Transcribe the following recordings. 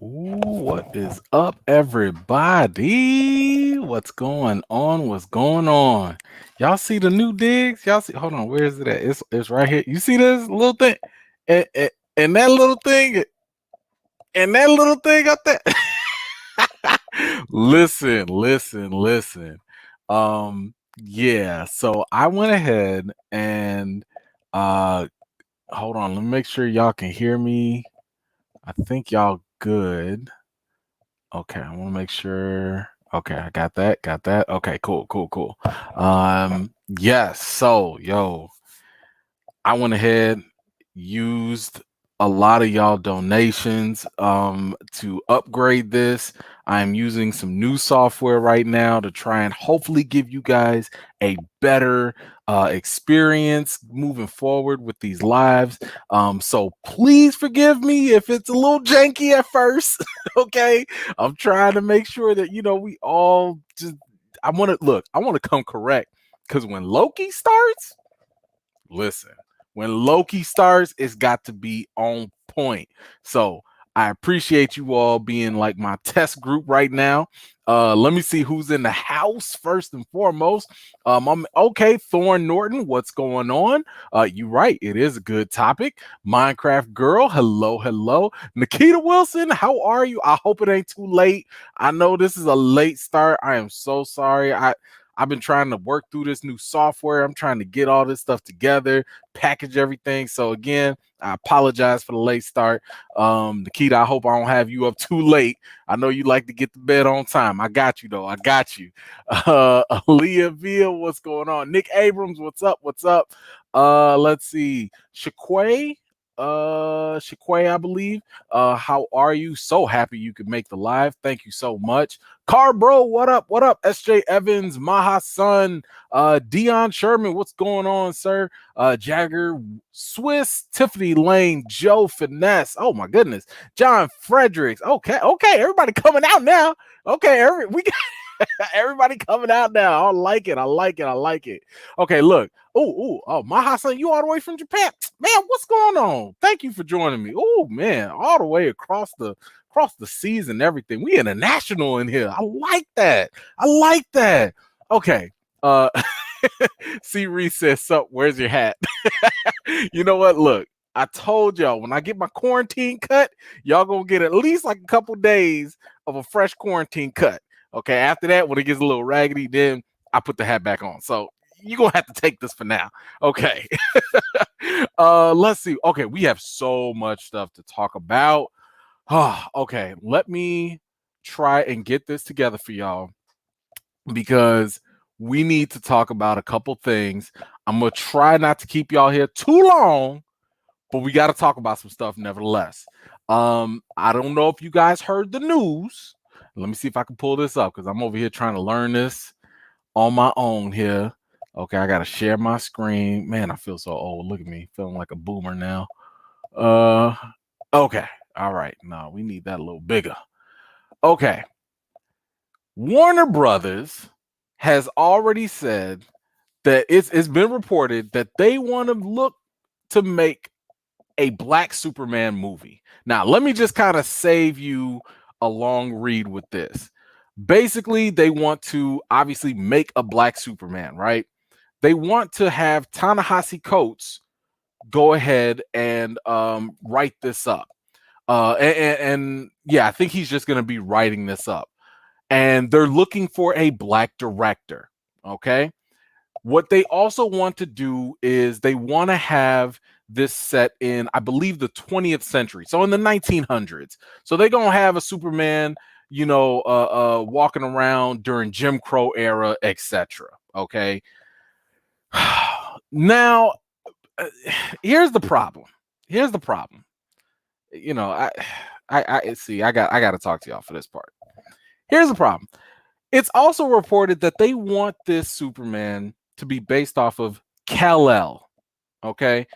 Ooh, what is up, everybody? What's going on? What's going on? Y'all see the new digs? Y'all see? Hold on, where is it at? It's right here. You see this little thing? And that little thing, and that little thing up there. Listen. Yeah. So I went ahead and uh, hold on. Let me make sure y'all can hear me. I think y'all good. Okay, I want to make sure. Okay, I got that. Got that. Okay, cool. Yes. So, yo, I went ahead, used a lot of y'all donations to upgrade this. I'm using some new software right now to try and hopefully give you guys a better experience moving forward with these lives. So please forgive me if it's a little janky at first. Okay, I'm trying to make sure that we all just. I want to look. I want to come correct because when Loki starts. Listen, when Loki starts, it's got to be on point. So I appreciate you all being like my test group right now. Let me see who's in the house first and foremost. I'm okay. Thorn Norton, what's going on? You right, it is a good topic. Minecraft girl, hello. Nikita Wilson, how are you? I hope it ain't too late. I know this is a late start. I am so sorry. I've been trying to work through this new software. I'm trying to get all this stuff together, package everything. So again, I apologize for the late start. Nikita, I hope I don't have you up too late. I know you like to get to bed on time. I got you though. I got you. Aaliyah Villa, what's going on? Nick Abrams, what's up? What's up? Let's see. Shaquay, I believe. How are you? So happy you could make the live. Thank you so much. Car bro, what up? What up? SJ Evans, Maha Sun, Dion Sherman, what's going on, sir? Jagger, Swiss, Tiffany Lane, Joe Finesse. Oh my goodness. John Fredericks. Okay, everybody coming out now. Okay, we got everybody coming out now. I like it. Okay, look. Oh, Maha Sun, you all the way from Japan. Man, what's going on? Thank you for joining me. Oh man, all the way across the seas and everything. We international in here. I like that. Okay. Uh C Reese says, "Sup, where's your hat?" You know what? Look, I told y'all when I get my quarantine cut, y'all gonna get at least like a couple days of a fresh quarantine cut. Okay, after that, when it gets a little raggedy, then I put the hat back on. So you're gonna have to take this for now. Okay. Let's see. Okay, we have so much stuff to talk about. Okay, let me try and get this together for y'all because we need to talk about a couple things. I'm gonna try not to keep y'all here too long, but we got to talk about some stuff nevertheless. I don't know if you guys heard the news. Let me see if I can pull this up because I'm over here trying to learn this on my own here. Okay, I gotta share my screen. Man, I feel so old. Look at me, feeling like a boomer now. Uh, okay, all right. No, we need that a little bigger. Okay, Warner Brothers has already said that it's been reported that they want to look to make a Black Superman movie. Now, let me just kind of save you a long read with this. Basically, they want to obviously make a Black Superman, right? They want to have Ta-Nehisi Coates go ahead and write this up. And yeah, I think he's just going to be writing this up. And they're looking for a Black director. Okay. What they also want to do is they want to have this set in, I believe, the 20th century. So in the 1900s. So they're going to have a Superman, walking around during Jim Crow era, etc. Okay. Now, here's the problem. Here's the problem. You know, I see. I got to talk to y'all for this part. Here's the problem. It's also reported that they want this Superman to be based off of Kal-El. Okay,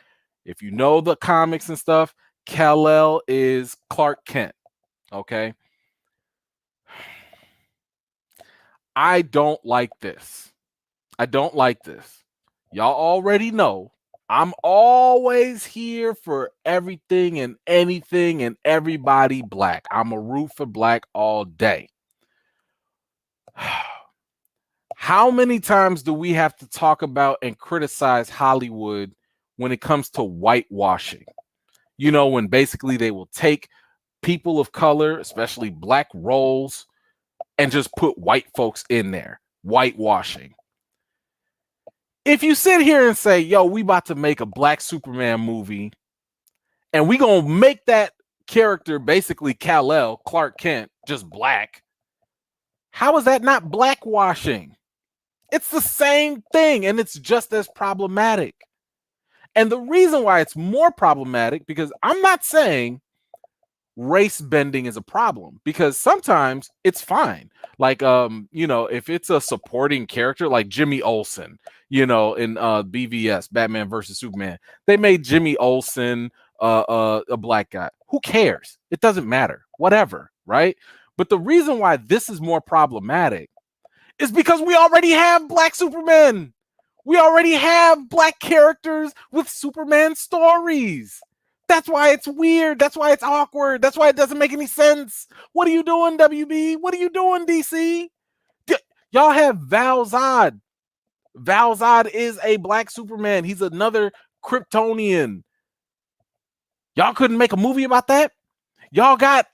if you know the comics and stuff, Kal-El is Clark Kent. Okay, I don't like this. I don't like this. Y'all already know I'm always here for everything and anything and everybody black. I'm a root for black all day. How many times do we have to talk about and criticize Hollywood when it comes to whitewashing? You know, when basically they will take people of color, especially black roles, and just put white folks in there, whitewashing. If you sit here and say, yo, we about to make a black Superman movie, and we gonna make that character basically Kal-El, Clark Kent, just black, how is that not blackwashing? It's the same thing, and it's just as problematic. And the reason why it's more problematic, because I'm not saying race bending is a problem, because sometimes it's fine. Like, you know, if it's a supporting character like Jimmy Olsen, you know, in BVS, Batman versus Superman, they made Jimmy Olsen a black guy. Who cares? It doesn't matter. Whatever, right? But the reason why this is more problematic is because we already have black Superman. We already have black characters with Superman stories. That's why it's weird. That's why it's awkward. That's why it doesn't make any sense. What are you doing, WB? What are you doing, DC? Y'all have Val-Zod. Val-Zod is a black Superman. He's another Kryptonian. Y'all couldn't make a movie about that? Y'all got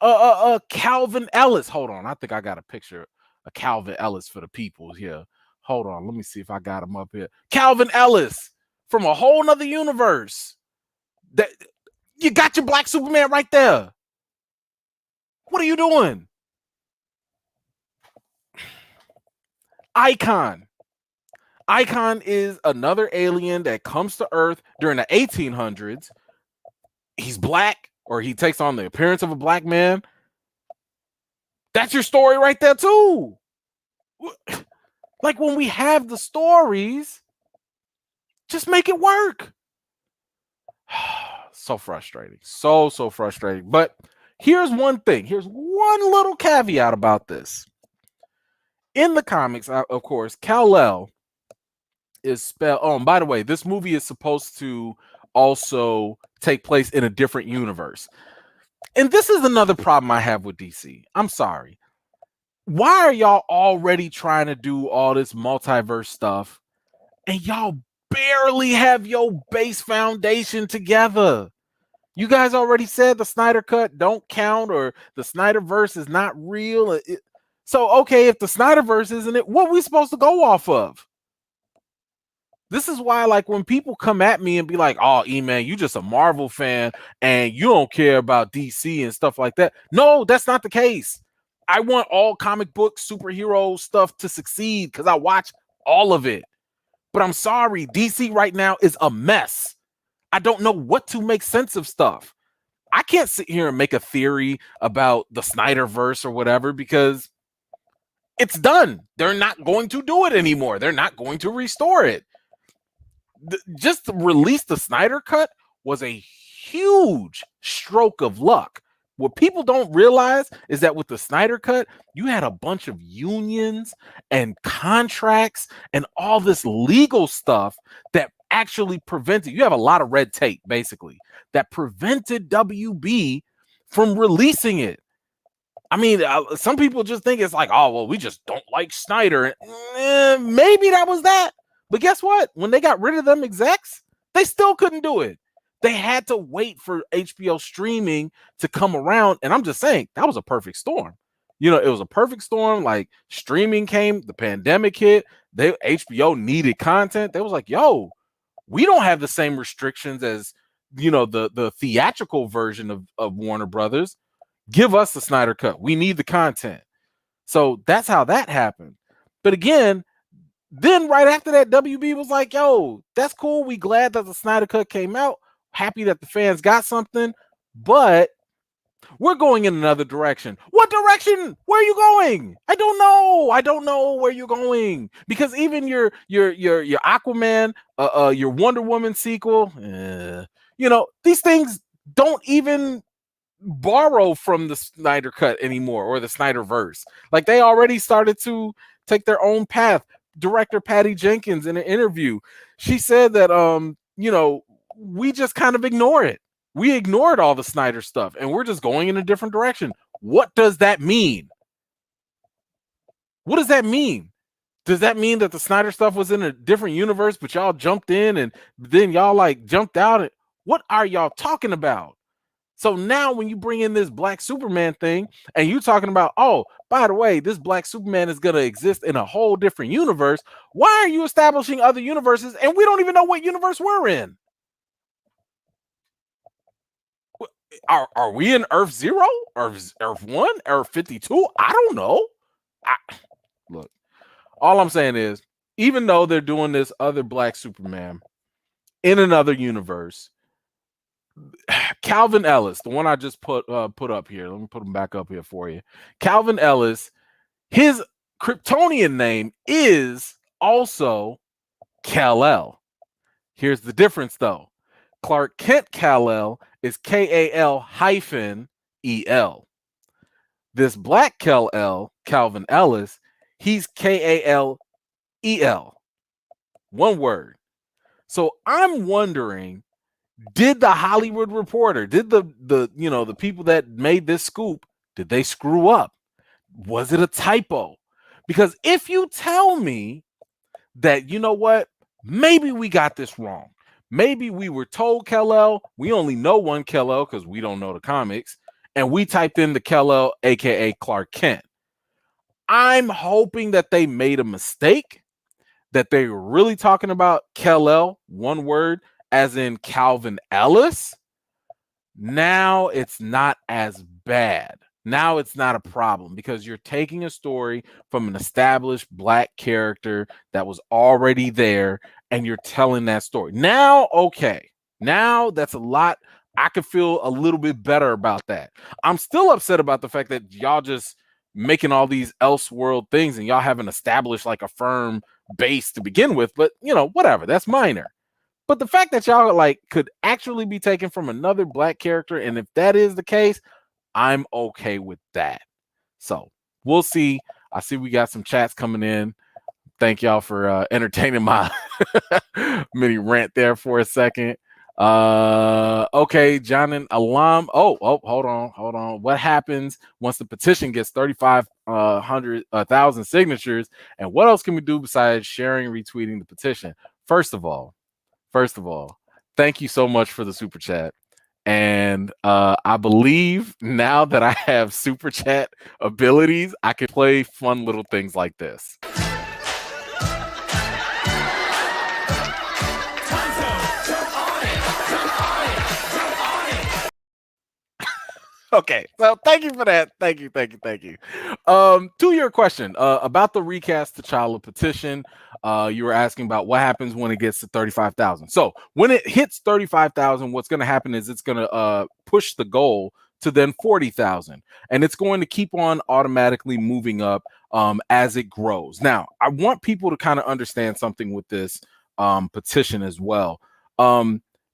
Calvin Ellis. Hold on. I think I got a picture of Calvin Ellis for the people here. Hold on. Let me see if I got him up here. Calvin Ellis from a whole nother universe. That you got your black Superman right there. What are you doing? Icon. Icon is another alien that comes to Earth during the 1800s. He's black, or he takes on the appearance of a black man. That's your story right there too. Like, when we have the stories, just make it work. So frustrating. So frustrating. But here's one thing. Here's one little caveat about this. In the comics, of course, Kal-El is spelled. Oh, and by the way, this movie is supposed to also take place in a different universe. And this is another problem I have with DC. I'm sorry. Why are y'all already trying to do all this multiverse stuff, and y'all barely have your base foundation together? You guys already said the Snyder Cut don't count, or the Snyderverse is not real. So, okay, if the Snyderverse isn't it, what are we supposed to go off of? This is why, like, when people come at me and be like, oh, E-Man, you just a Marvel fan and you don't care about DC and stuff like that. No, that's not the case. I want all comic book superhero stuff to succeed because I watch all of it. But I'm sorry, DC right now is a mess. I don't know what to make sense of stuff. I can't sit here and make a theory about the Snyderverse or whatever, because it's done. They're not going to do it anymore. They're not going to restore it. Just to release the Snyder Cut was a huge stroke of luck. What people don't realize is that with the Snyder Cut, you had a bunch of unions and contracts and all this legal stuff that actually prevented, you have a lot of red tape basically that prevented WB from releasing it. I mean, some people just think it's like, oh, well, we just don't like Snyder. Maybe that was that. But guess what? When they got rid of them execs, they still couldn't do it. They had to wait for HBO streaming to come around. And I'm just saying, that was a perfect storm. You know, it was a perfect storm. Like, streaming came, the pandemic hit, HBO needed content. They was like, yo, we don't have the same restrictions as, you know, the theatrical version of Warner Brothers. Give us the Snyder Cut. We need the content. So that's how that happened. But again, then right after that, WB was like, yo, that's cool. We glad that the Snyder Cut came out. Happy that the fans got something, but we're going in another direction. What direction? Where are you going? I don't know. I don't know where you're going, because even your Aquaman, your Wonder Woman sequel, you know, these things don't even borrow from the Snyder Cut anymore, or the Snyderverse. Like, they already started to take their own path. Director Patty Jenkins, in an interview, she said that you know, we just kind of ignore it. We ignored all the Snyder stuff and we're just going in a different direction. What does that mean? What does that mean? Does that mean that the Snyder stuff was in a different universe, but y'all jumped in and then y'all like jumped out? And what are y'all talking about? So now when you bring in this Black Superman thing and you talking about, oh, by the way, this Black Superman is going to exist in a whole different universe. Why are you establishing other universes and we don't even know what universe we're in? Are we in Earth 0 or Earth 1 or 52? I don't know. Look, all I'm saying is, even though they're doing this other Black Superman in another universe, Calvin Ellis, the one I just put up here, let me put him back up here for you. Calvin Ellis, his Kryptonian name is also Kal-El. Here's the difference, though. Clark Kent Kal-El is Kal-El. This Black Kal-El, Calvin Ellis, he's Kalel. One word. So I'm wondering, did the Hollywood Reporter, did the people that made this scoop, did they screw up? Was it a typo? Because if you tell me that, you know what, maybe we got this wrong. Maybe we were told Kal-El, we only know one Kal-El because we don't know the comics, and we typed in the Kal-El, aka Clark Kent. I'm hoping that they made a mistake, that they were really talking about Kal-El, one word, as in Calvin Ellis. Now it's not as bad. Now it's not a problem because you're taking a story from an established Black character that was already there and you're telling that story. Now, okay. Now that's a lot. I could feel a little bit better about that. I'm still upset about the fact that y'all just making all these Elseworld things and y'all haven't established like a firm base to begin with, but whatever, that's minor. But the fact that y'all like could actually be taken from another Black character, and if that is the case, I'm okay with that. So we'll see. I see we got some chats coming in. Thank y'all for entertaining my mini rant there for a second. Okay, John and Alam. Oh, hold on. What happens once the petition gets 3,500,000 signatures? And what else can we do besides sharing and retweeting the petition? First of all, thank you so much for the super chat. And I believe now that I have super chat abilities, I can play fun little things like this. Okay, so thank you for that. Thank you. To your question about the recast T'Challa petition, you were asking about what happens when it gets to 35,000. So when it hits 35,000, what's going to happen is it's going to push the goal to then 40,000, and it's going to keep on automatically moving up as it grows. Now, I want people to kind of understand something with this petition as well.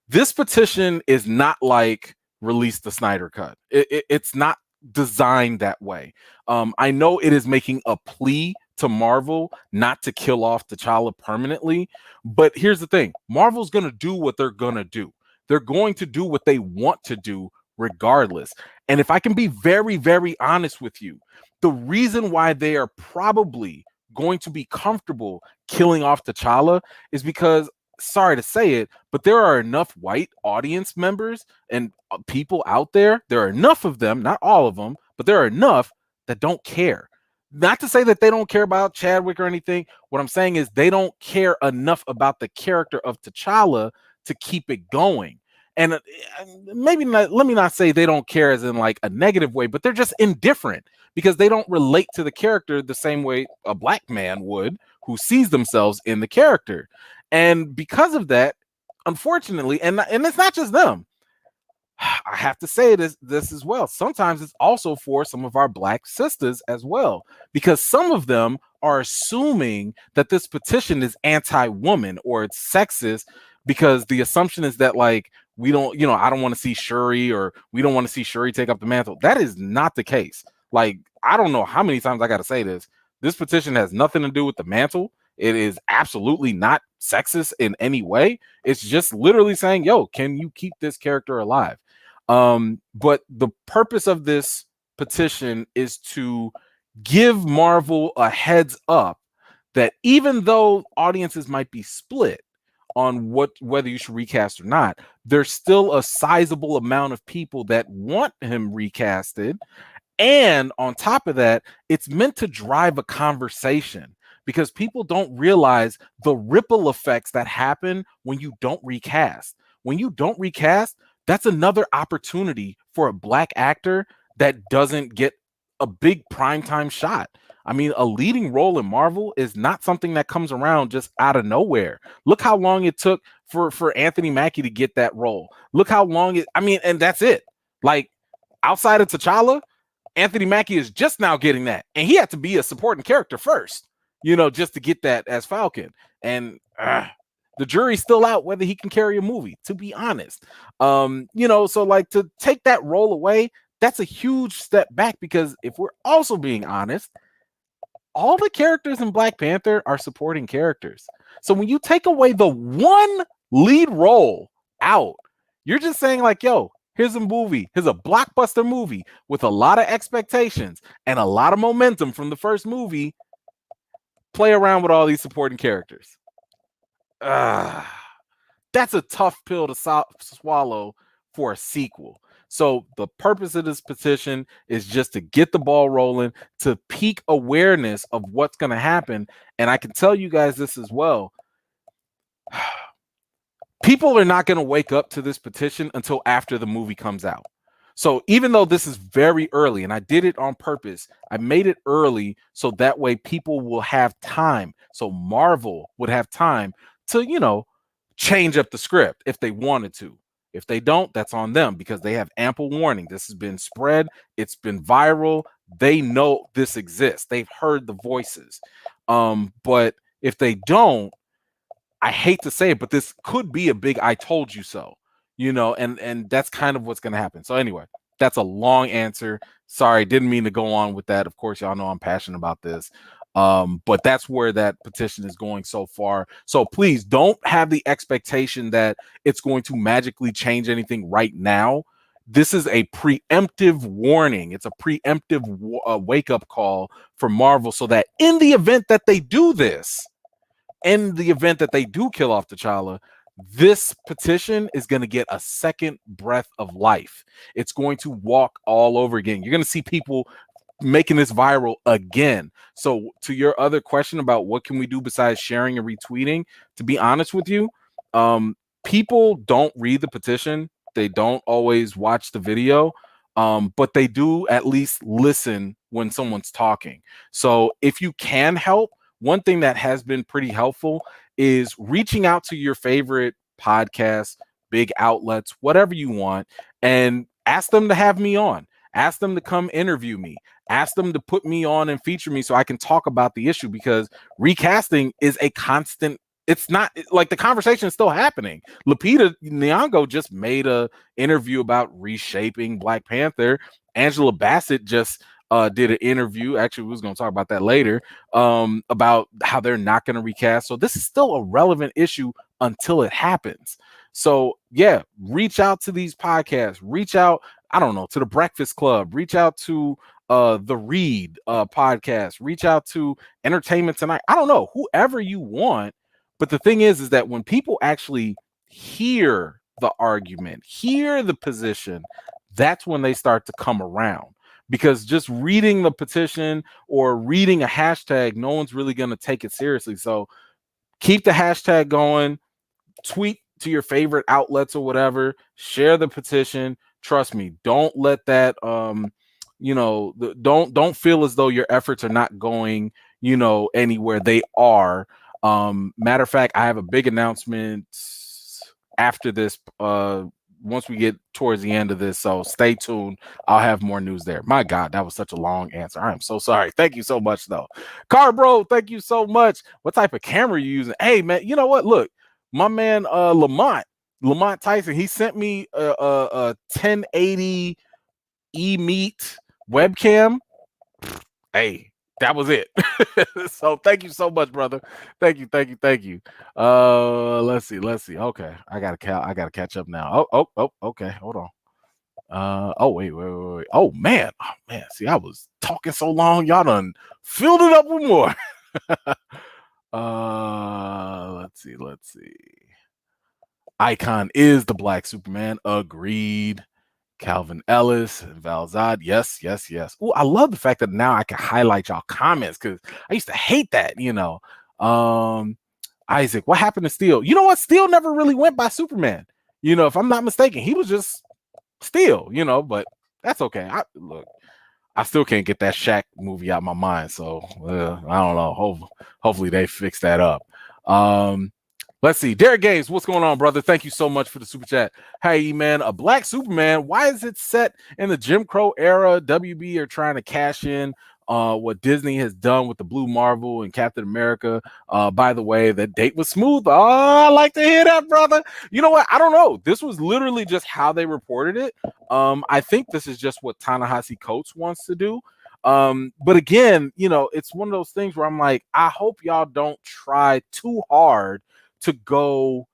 This petition is not like release the Snyder Cut. It's not designed that way. I know it is making a plea to Marvel not to kill off T'Challa permanently, but here's the thing. Marvel's going to do what they're going to do. They're going to do what they want to do regardless. And if I can be very, very honest with you, the reason why they are probably going to be comfortable killing off T'Challa is because, sorry to say it, but there are enough white audience members and people out there. There are enough of them, not all of them, but there are enough that don't care. Not to say that they don't care about Chadwick or anything. What I'm saying is they don't care enough about the character of T'Challa to keep it going. And maybe not, let me not say they don't care as in like a negative way, but they're just indifferent because they don't relate to the character the same way a Black man would who sees themselves in the character. And because of that, unfortunately, and it's not just them, I have to say this as well. Sometimes it's also for some of our Black sisters as well, because some of them are assuming that this petition is anti-woman or it's sexist because the assumption is that like we don't, I don't want to see Shuri or we don't want to see Shuri take up the mantle. That is not the case. Like, I don't know how many times I got to say this. This petition has nothing to do with the mantle. It is absolutely not sexist in any way. It's just literally saying, yo, can you keep this character alive? But the purpose of this petition is to give Marvel a heads up that even though audiences might be split on whether you should recast or not, there's still a sizable amount of people that want him recasted. And on top of that, it's meant to drive a conversation because people don't realize the ripple effects that happen when you don't recast. When you don't recast, that's another opportunity for a black actor that doesn't get a big primetime shot. I mean, a leading role in Marvel is not something that comes around just out of nowhere. Look how long it took for Anthony Mackie to get that role. Look how long it, I mean, and that's it. Like, outside of T'Challa, Anthony Mackie is just now getting that. And he had to be a supporting character first, just to get that as Falcon. And the jury's still out whether he can carry a movie, to be honest. So like to take that role away, that's a huge step back because if we're also being honest, all the characters in Black Panther are supporting characters. So when you take away the one lead role out, you're just saying like, yo, here's a blockbuster movie with a lot of expectations and a lot of momentum from the first movie. Play around with all these supporting characters. That's a tough pill to swallow for a sequel. So the purpose of this petition is just to get the ball rolling, to peak awareness of what's going to happen. And I can tell you guys this as well. People are not going to wake up to this petition until after the movie comes out. So even though this is very early, and I did it on purpose, I made it early so that way people will have time. So Marvel would have time to, change up the script if they wanted to. If they don't, that's on them because they have ample warning. This has been spread. It's been viral. They know this exists. They've heard the voices. But if they don't, I hate to say it, but this could be a big I told you so, and that's kind of what's going to happen. So anyway, that's a long answer. Sorry, didn't mean to go on with that. Of course, y'all know I'm passionate about this. But that's where that petition is going so far. So please don't have the expectation that it's going to magically change anything right now. This is a preemptive warning. It's a preemptive wake-up call for Marvel so that in the event that they do this, in the event that they do kill off T'Challa, this petition is going to get a second breath of life. It's going to walk all over again. You're going to see people making this viral again. So to your other question about what can we do besides sharing and retweeting, to be honest with you, people don't read the petition. They don't always watch the video, but they do at least listen when someone's talking. So if you can help, one thing that has been pretty helpful is reaching out to your favorite podcasts, big outlets, whatever you want, and ask them to have me on. Ask them to come interview me. Ask them to put me on and feature me so I can talk about the issue because recasting is a constant. It's not like the conversation is still happening. Lupita Nyong'o just made a interview about reshaping Black Panther. Angela Bassett just did an interview. Actually, we was going to talk about that later, about how they're not going to recast. So this is still a relevant issue until it happens. So yeah, reach out to these podcasts. Reach out, I don't know, to the Breakfast Club. Reach out to the Read podcast. Reach out to Entertainment Tonight. I don't know, whoever you want. But the thing is that when people actually hear the argument, hear the position, that's when they start to come around. Because just reading the petition or reading a hashtag, no one's really going to take it seriously. So keep the hashtag going, tweet to your favorite outlets or whatever, share the petition. Trust me, don't let that, don't feel as though your efforts are not going, anywhere. They are. Matter of fact, I have a big announcement after this, once we get towards the end of this, so stay tuned. I'll have more news there. My God, that was such a long answer. I am so sorry. Thank you so much, though. Car Bro, thank you so much. What type of camera are you using? Hey, man, you know what? Look, my man Lamont Tyson, he sent me a 1080 E-Meet webcam. Hey, That was it. So thank you so much, brother. Thank you. Let's see. Okay, I gotta catch up now. Okay, hold on. Oh wait. Oh man. See, I was talking so long, y'all done filled it up with more. Let's see. Icon is the Black Superman. Agreed. Calvin Ellis and Valzad. Yes. Oh, I love the fact that now I can highlight y'all comments because I used to hate that. Isaac, what happened to Steel? You know what? Steel never really went by Superman. If I'm not mistaken, he was just Steel, but that's okay. I still can't get that Shaq movie out of my mind. So I don't know. Hopefully they fix that up. Let's see. Derek Games, what's going on, brother? Thank you so much for the super chat. Hey, man, a Black Superman. Why is it set in the Jim Crow era? WB are trying to cash in what Disney has done with the Blue Marvel and Captain America. By the way, that date was smooth. Oh, I like to hear that, brother. You know what? I don't know. This was literally just how they reported it. I think this is just what Ta-Nehisi Coates wants to do. But again, it's one of those things where I'm like, I hope y'all don't try too hard to go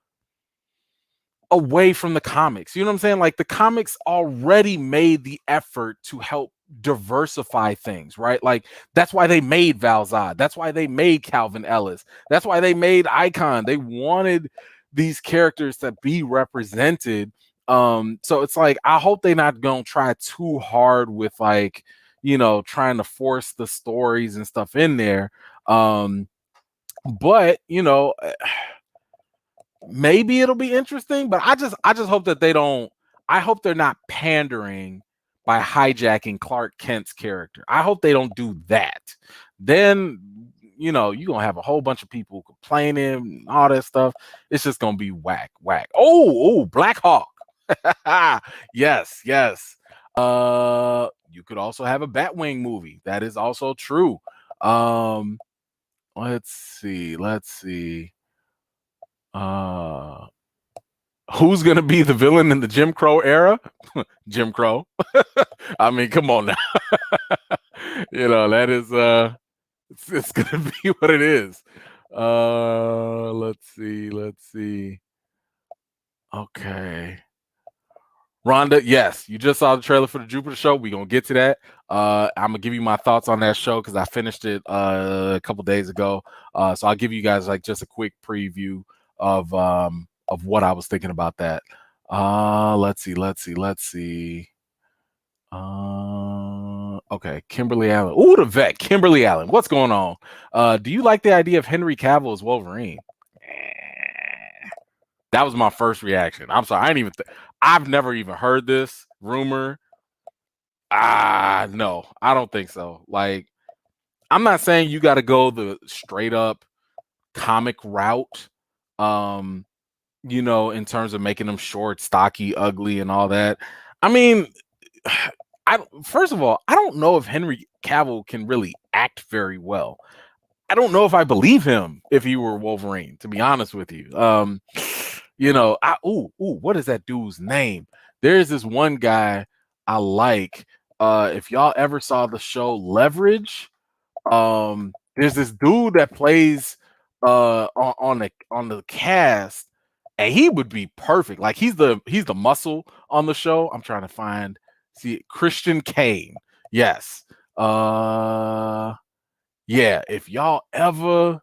away from the comics. You know what I'm saying? Like the comics already made the effort to help diversify things, right? Like that's why they made Valzad. That's why they made Calvin Ellis. That's why they made Icon. They wanted these characters to be represented. So it's like I hope they're not gonna try too hard with like, trying to force the stories and stuff in there. But maybe it'll be interesting, but I just hope that they don't. I hope they're not pandering by hijacking Clark Kent's character. I hope they don't do that. Then you're gonna have a whole bunch of people complaining and all that stuff. It's just gonna be whack. Oh, Black Hawk. Yes. You could also have a Batwing movie. That is also true. Let's see. Who's gonna be the villain in the Jim Crow era? Jim Crow. I mean, come on now. That is it's gonna be what it is. Let's see. Okay. Rhonda, yes, you just saw the trailer for the Jupiter show. We're gonna get to that. I'm gonna give you my thoughts on that show because I finished it a couple days ago. So I'll give you guys like just a quick preview of what I was thinking about that. Let's see. Okay, Kimberly Allen. Ooh, the vet, Kimberly Allen. What's going on? Do you like the idea of Henry Cavill as Wolverine? That was my first reaction. I'm sorry, I've never even heard this rumor. No, I don't think so. Like, I'm not saying you got to go the straight up comic route. In terms of making them short, stocky, ugly, and all that. I mean, first of all, I don't know if Henry Cavill can really act very well. I don't know if I believe him if he were Wolverine, to be honest with you. What is that dude's name? There's this one guy I like. If y'all ever saw the show Leverage, there's this dude that plays on the cast, and he would be perfect. Like he's the muscle on the show. I'm trying to see Christian Kane. Yes. Yeah, if y'all ever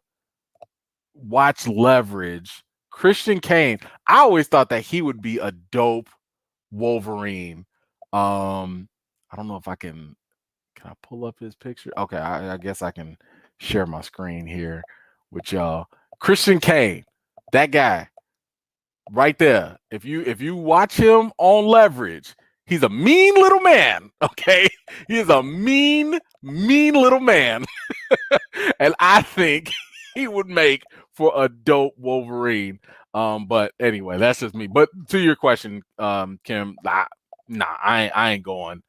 watch Leverage, Christian Kane, I always thought that he would be a dope Wolverine. I don't know if I can I pull up his picture? Okay, I guess I can share my screen here with y'all. Christian Kane, that guy right there. If you watch him on Leverage, he's a mean little man. Okay, he is a mean little man, and I think he would make for a dope Wolverine. But anyway, that's just me. But to your question, Kim, I ain't going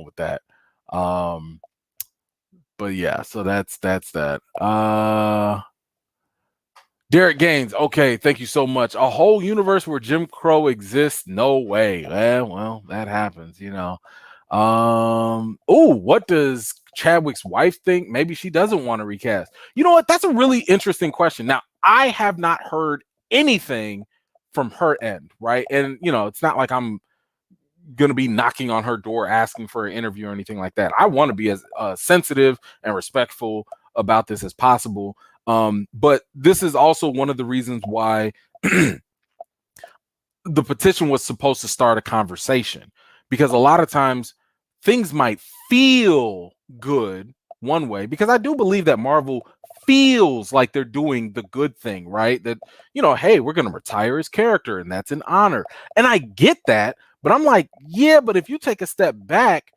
with that. But yeah, so that's that. Derek Gaines, okay, thank you so much. A whole universe where Jim Crow exists? No way. Well, that happens, Oh, what does Chadwick's wife think? Maybe she doesn't want to recast. You know what? That's a really interesting question. Now, I have not heard anything from her end, right? And it's not like I'm gonna be knocking on her door asking for an interview or anything like that. I want to be as sensitive and respectful about this as possible. But this is also one of the reasons why the petition was supposed to start a conversation, because a lot of times things might feel good one way, because I do believe that Marvel feels like they're doing the good thing, right? That, hey, we're going to retire his character and that's an honor. And I get that, but I'm like, yeah, but if you take a step back,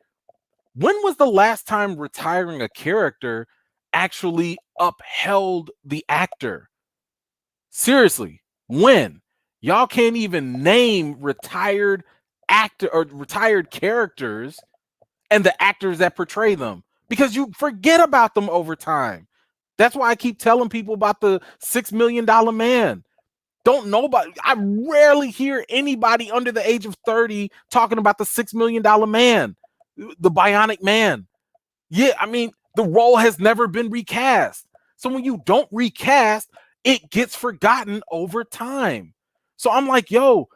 when was the last time retiring a character actually upheld the actor? Seriously, when? Y'all can't even name retired actor or retired characters and the actors that portray them, because you forget about them over time. That's why I keep telling people about the $6 million man. Don't nobody, I rarely hear anybody under the age of 30 talking about the $6 million man, the Bionic Man. Yeah, I mean, the role has never been recast. So when you don't recast, it gets forgotten over time. So I'm like, yo,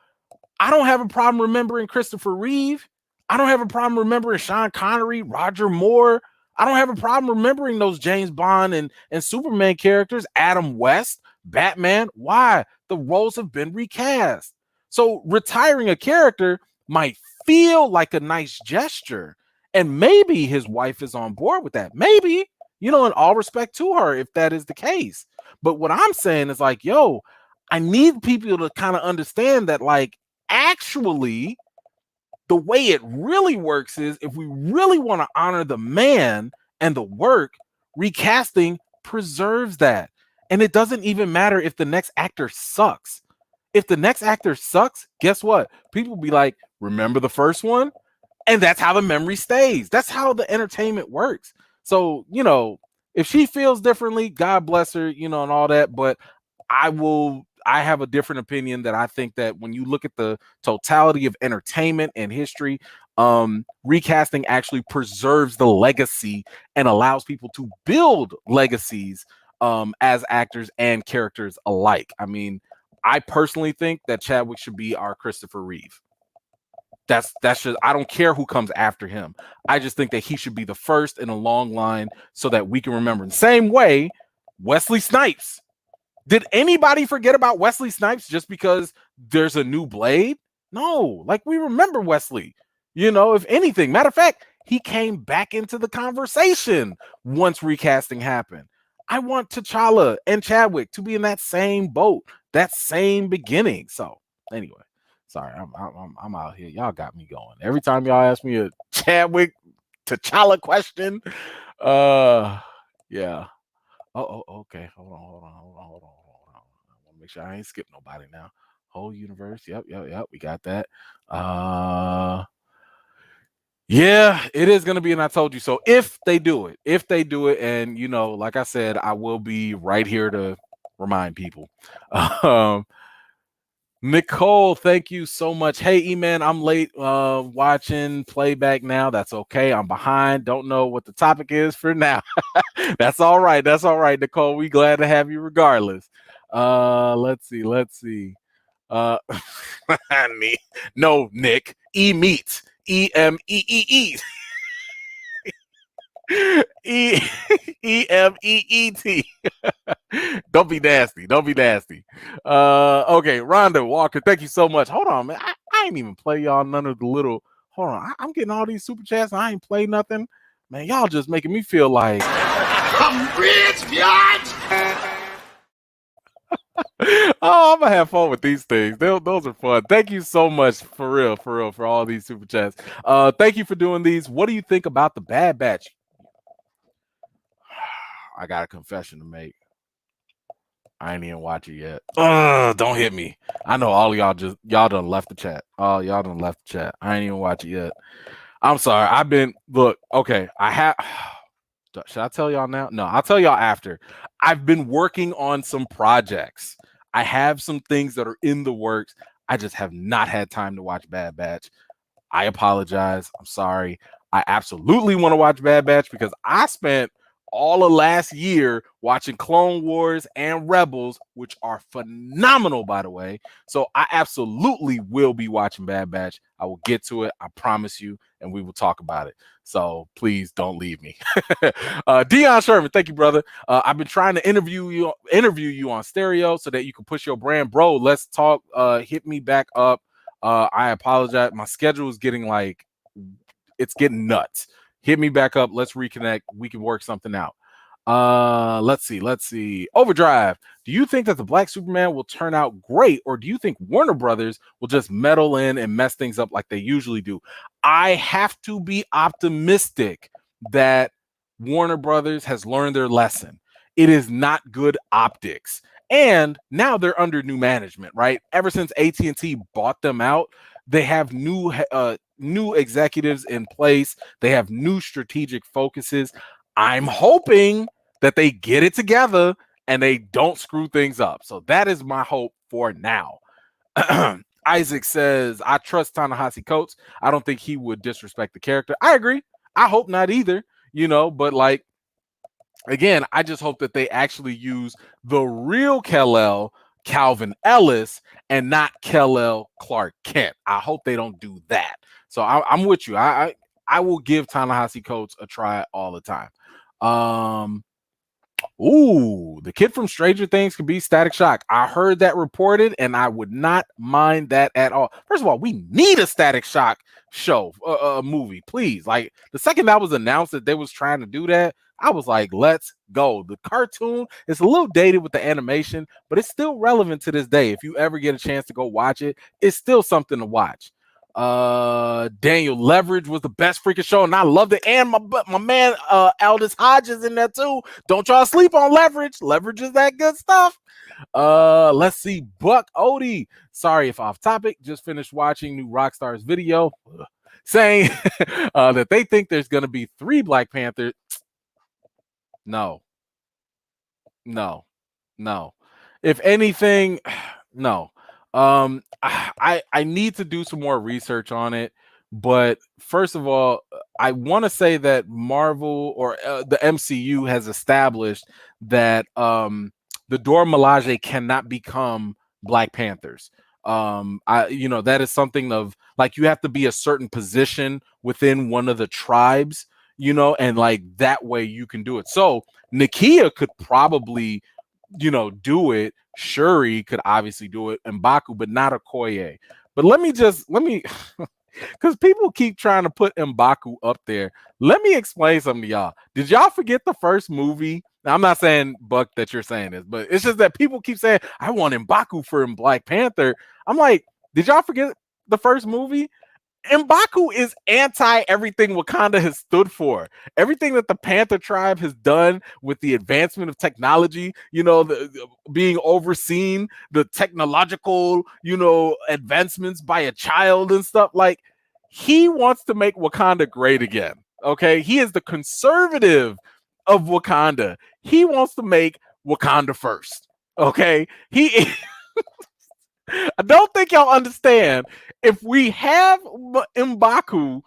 I don't have a problem remembering Christopher Reeve. I don't have a problem remembering Sean Connery, Roger Moore. I don't have a problem remembering those James Bond and Superman characters, Adam West, Batman. Why? The roles have been recast. So retiring a character might feel like a nice gesture. And maybe his wife is on board with that. Maybe, in all respect to her, if that is the case. But what I'm saying is like, yo, I need people to kind of understand that, like, actually, the way it really works is, if we really want to honor the man and the work, recasting preserves that. And it doesn't even matter if the next actor sucks. If the next actor sucks, guess what? People be like, remember the first one? And that's how the memory stays. That's how the entertainment works. So, if she feels differently, God bless her, and all that. But I have a different opinion, that I think that when you look at the totality of entertainment and history, recasting actually preserves the legacy and allows people to build legacies as actors and characters alike. I mean, I personally think that Chadwick should be our Christopher Reeve. That's just, I don't care who comes after him. I just think that he should be the first in a long line so that we can remember. In the same way, Wesley Snipes. Did anybody forget about Wesley Snipes just because there's a new Blade? No, like, we remember Wesley. If anything, matter of fact, he came back into the conversation once recasting happened. I want T'Challa and Chadwick to be in that same boat, that same beginning. So anyway, sorry, I'm out here. Y'all got me going. Every time y'all ask me a Chadwick T'Challa question, yeah. Oh, okay. Hold on. I want to make sure I ain't skip nobody now. Whole universe. Yep. We got that. Yeah, it is going to be, and I told you so. If they do it, and like I said, I will be right here to remind people. Nicole, thank you so much. Hey, E-Man, I'm late watching playback now. That's okay. I'm behind. Don't know what the topic is for now. That's all right. Nicole. We glad to have you regardless. Let's see. No, Nick. E-meat. E-M-E-E-E. E-E-M-E-E-T. Don't be nasty. Okay, Rhonda Walker, thank you so much. Hold on, man. I ain't even play y'all none of the little. Hold on, I'm getting all these super chats and I ain't play nothing. Man, y'all just making me feel like I'm rich, bitch. Oh, I'm gonna have fun with these things. Those are fun. Thank you so much for real, for all these super chats. Thank you for doing these. What do you think about the Bad Batch? I got a confession to make. I ain't even watch it yet. Don't hit me. I know all y'all done left the chat. Oh, y'all done left the chat. I ain't even watch it yet. I'm sorry. Okay. I have. Should I tell y'all now? No, I'll tell y'all after. I've been working on some projects. I have some things that are in the works. I just have not had time to watch Bad Batch. I apologize. I'm sorry. I absolutely want to watch Bad Batch because I spent all of last year watching Clone Wars and Rebels, which are phenomenal, by the way. So I absolutely will be watching Bad Batch. I will get to it. I promise you, and we will talk about it. So please don't leave me. Dion Sherman, thank you, brother. I've been trying to interview you on stereo so that you can push your brand, bro. Let's talk. Hit me back up. I apologize. My schedule is getting like it's getting nuts. Hit me back up. Let's reconnect. We can work something out. Let's see. Overdrive. Do you think that the Black Superman will turn out great, or do you think Warner Brothers will just meddle in and mess things up like they usually do? I have to be optimistic that Warner Brothers has learned their lesson. It is not good optics. And now they're under new management, right? Ever since AT&T bought them out, they have new executives in place. They have new strategic focuses. I'm hoping that they get it together and they don't screw things up. So that is my hope for now. Isaac says, I trust Ta-Nehisi Coates. I don't think he would disrespect the character. I agree. I hope not either, but like, again, I just hope that they actually use the real Kal-El, Calvin Ellis, and not Kal-El Clark Kent. I hope they don't do that. So I'm with you. I will give Ta-Nehisi Coates a try all the time. The kid from Stranger Things could be Static Shock. I heard that reported, and I would not mind that at all. First of all, we need a Static Shock show, movie, please. Like the second that was announced that they was trying to do that, I was like, let's go. The cartoon is a little dated with the animation, but it's still relevant to this day. If you ever get a chance to go watch it, it's still something to watch. Daniel, Leverage was the best freaking show, and I loved it. And my man Aldous Hodges in there too. Don't y'all sleep on Leverage. Leverage is that good stuff. Let's see. Buck Odie. Sorry if off topic. Just finished watching new Rockstar's video saying that they think there's gonna be 3 Black Panthers. No. If anything, no. I need to do some more research on it, but first of all, I want to say that Marvel or the MCU has established that the Dora Milaje cannot become Black Panthers. That is something of like you have to be a certain position within one of the tribes, and like that way you can do it. So Nakia could probably do it. Shuri could obviously do it, and M'Baku, but not Okoye. But let me because people keep trying to put M'Baku up there. Let me explain something to y'all. Did y'all forget the first movie? Now, I'm not saying, Buck, that you're saying this, but it's just that people keep saying, I want M'Baku for Black Panther. I'm like, did y'all forget the first movie? M'Baku is anti everything Wakanda has stood for. Everything that the Panther tribe has done with the advancement of technology, being overseen, the technological, advancements by a child and stuff. Like, he wants to make Wakanda great again. Okay. He is the conservative of Wakanda. He wants to make Wakanda first. Okay. I don't think y'all understand. If we have M'Baku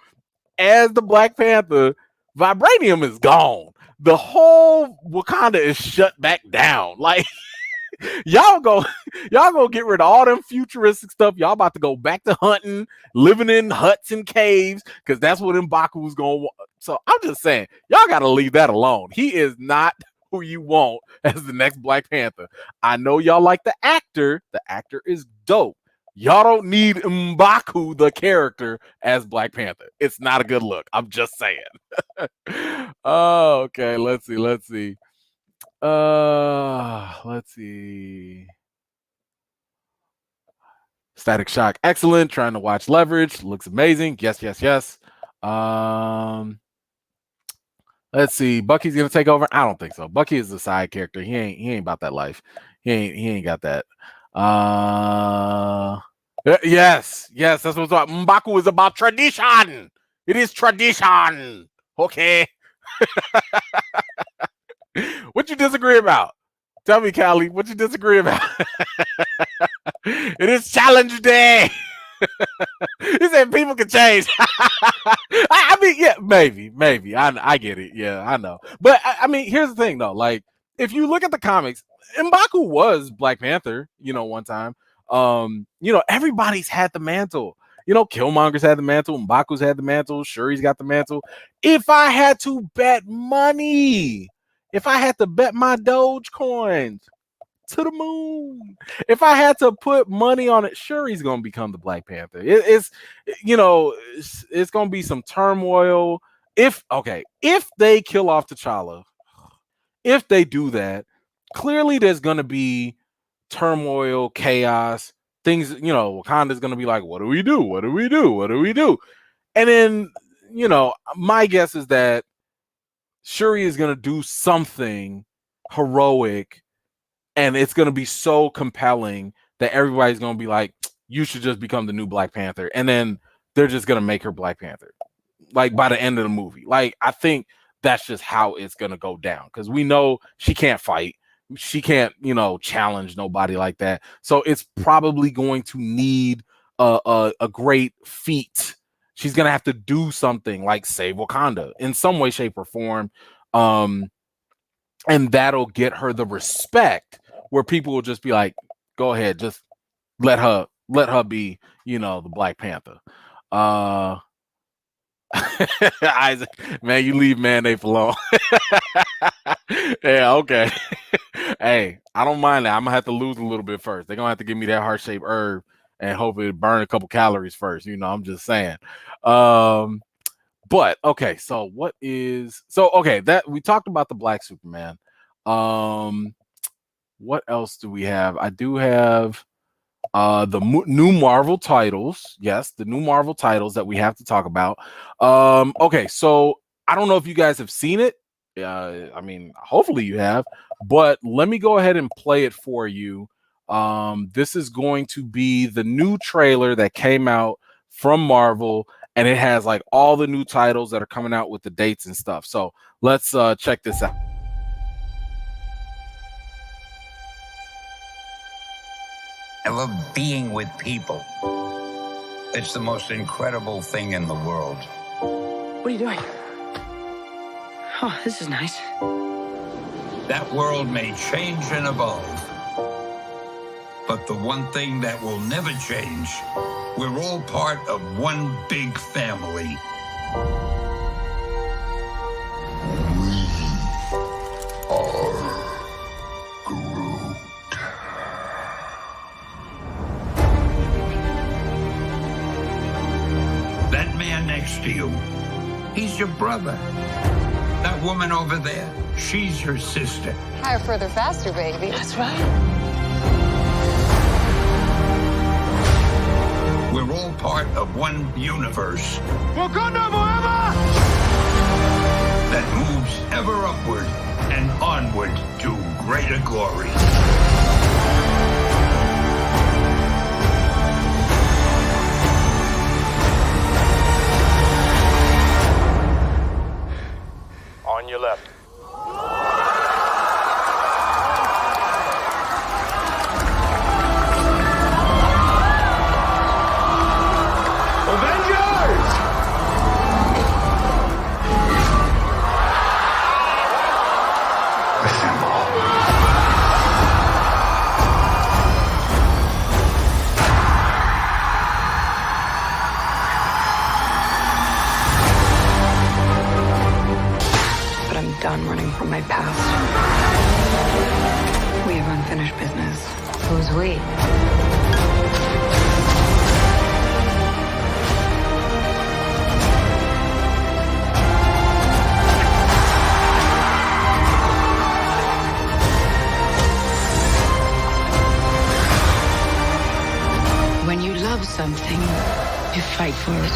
as the Black Panther, vibranium is gone. The whole Wakanda is shut back down. Like y'all go get rid of all them futuristic stuff. Y'all about to go back to hunting, living in huts and caves, because that's what M'Baku was going. So I'm just saying, y'all got to leave that alone. He is not who you want as the next Black Panther. I know y'all like the actor. The actor is dope. Y'all don't need M'Baku, the character, as Black Panther. It's not a good look. I'm just saying. Oh, okay. Let's see. Let's see. Static Shock, excellent. Trying to watch Leverage. Looks amazing. Yes. Let's see. Bucky's gonna take over. I don't think so. Bucky is a side character. He ain't about that life. He ain't got that. Yes, that's what I'm talking. M'Baku is about tradition. It is tradition. Okay. What you disagree about? Tell me, Callie, what you disagree about? It is challenge day. He said people can change. I mean, yeah, maybe. I get it. Yeah, I know. But I mean, here's the thing though. Like, if you look at the comics, M'Baku was Black Panther, one time. Everybody's had the mantle. Killmonger's had the mantle, M'Baku's had the mantle, Shuri's got the mantle. If I had to bet money, if I had to bet my Dogecoins to the moon, if I had to put money on it, Shuri's gonna become the Black Panther. It's gonna be some turmoil. If they kill off T'Challa, if they do that, clearly there's gonna be turmoil, chaos, things. Wakanda's gonna be like, what do we do? What do we do? What do we do? And then, my guess is that Shuri is gonna do something heroic, and it's gonna be so compelling that everybody's gonna be like, you should just become the new Black Panther. And then they're just gonna make her Black Panther, like by the end of the movie. Like, I think that's just how it's gonna go down, because we know she can't fight. She can't, challenge nobody like that. So it's probably going to need a great feat. She's gonna have to do something like save Wakanda in some way, shape, or form, and that'll get her the respect where people will just be like, "Go ahead, just let her be, the Black Panther." Isaac, man, you leave Mayonnaise alone. Yeah, okay. Hey, I don't mind that. I'm gonna have to lose a little bit first. They're gonna have to give me that heart-shaped herb and hope it burn a couple calories first. I'm just saying. But okay, so that we talked about the Black Superman. What else do we have? I do have the new Marvel titles. Yes, the new Marvel titles that we have to talk about. Okay, so I don't know if you guys have seen it. I mean, hopefully you have, but let me go ahead and play it for you. This is going to be the new trailer that came out from Marvel, and it has like all the new titles that are coming out with the dates and stuff. So let's check this out. I love being with people. It's the most incredible thing in the world. What are you doing? Oh, this is nice. That world may change and evolve, but the one thing that will never change, we're all part of one big family. That man next to you, he's your brother. That woman over there, she's your sister. Higher, further, faster, baby. That's right. We're all part of one universe. Wakanda forever! That moves ever upward and onward to greater glory. On your left. Avengers! But I'm done running from my past. We have unfinished business. Who's we? When you love something, you fight for it.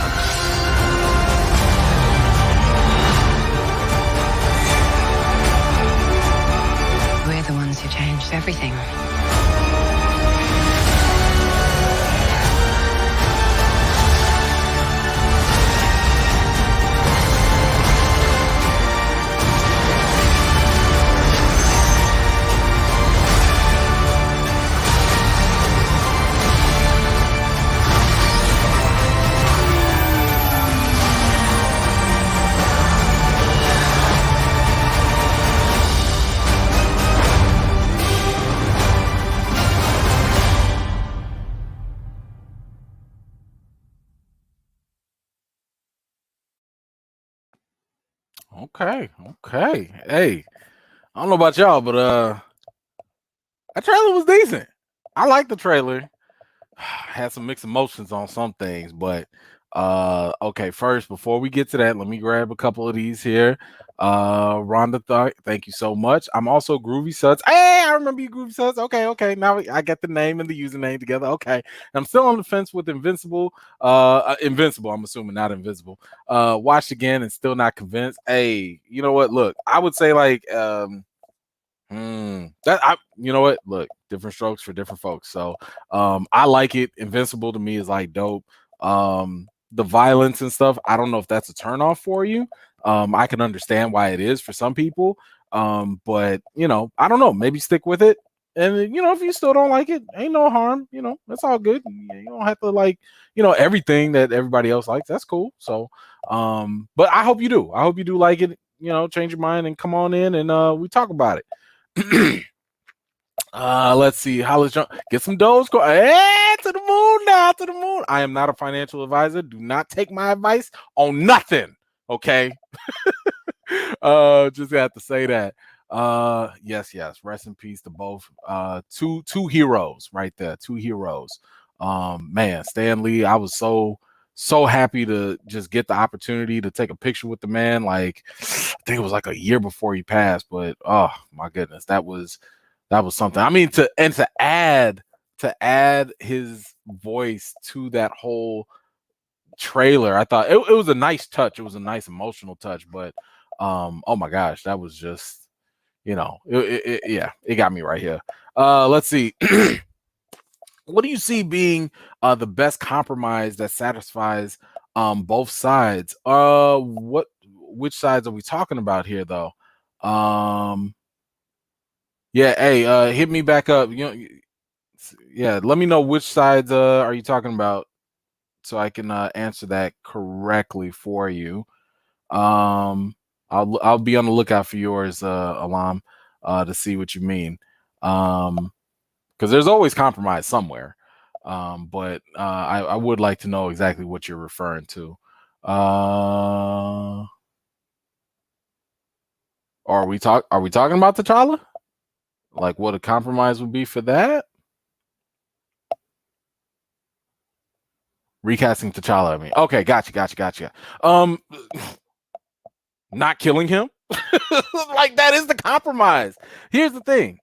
We're the ones who changed everything. Okay. Hey, I don't know about y'all, but that trailer was decent. I like the trailer. Had some mixed emotions on some things, but okay, first before we get to that, let me grab a couple of these here. Rhonda, thank you so much. I'm also Groovy Suds. Hey, I remember you, Groovy Suds. Okay, now I get the name and the username together. Okay, I'm still on the fence with Invincible. Invincible, I'm assuming, not Invisible. Watched again and still not convinced. Hey, you know what? Look, I would say like you know what? Look, different strokes for different folks. So I like it. Invincible to me is like dope. The violence and stuff, I don't know if that's a turnoff for you. I can understand why it is for some people. But you know, I don't know, maybe stick with it. And you know, if you still don't like it, ain't no harm, you know, that's all good. You don't have to like, you know, everything that everybody else likes. That's cool. So but I hope you do. I hope you do like it, you know, change your mind and come on in and we talk about it. Let's see. Let's jump. Get some doge. Go to the moon now. To the moon. I am not a financial advisor. Do not take my advice on nothing. Okay. Just have to say that. Yes. Rest in peace to both. Two heroes right there. Two heroes. Man, Stan Lee. I was so happy to just get the opportunity to take a picture with the man. Like, I think it was like a year before he passed, but oh my goodness, that was something. I mean, to add his voice to that whole trailer, I thought it was a nice touch. It was a nice emotional touch, but oh my gosh, that was just, you know, it got me right here. Let's see. What do you see being the best compromise that satisfies both sides? Which sides are we talking about here though? Yeah, hey, hit me back up. You know, yeah, let me know which sides are you talking about so I can answer that correctly for you. I'll be on the lookout for yours, Alam, to see what you mean. Because there's always compromise somewhere. But I would like to know exactly what you're referring to. Are we talking about T'Challa? Like what a compromise would be for that? Recasting T'Challa, I mean. Okay, gotcha. Not killing him. Like that is the compromise. Here's the thing.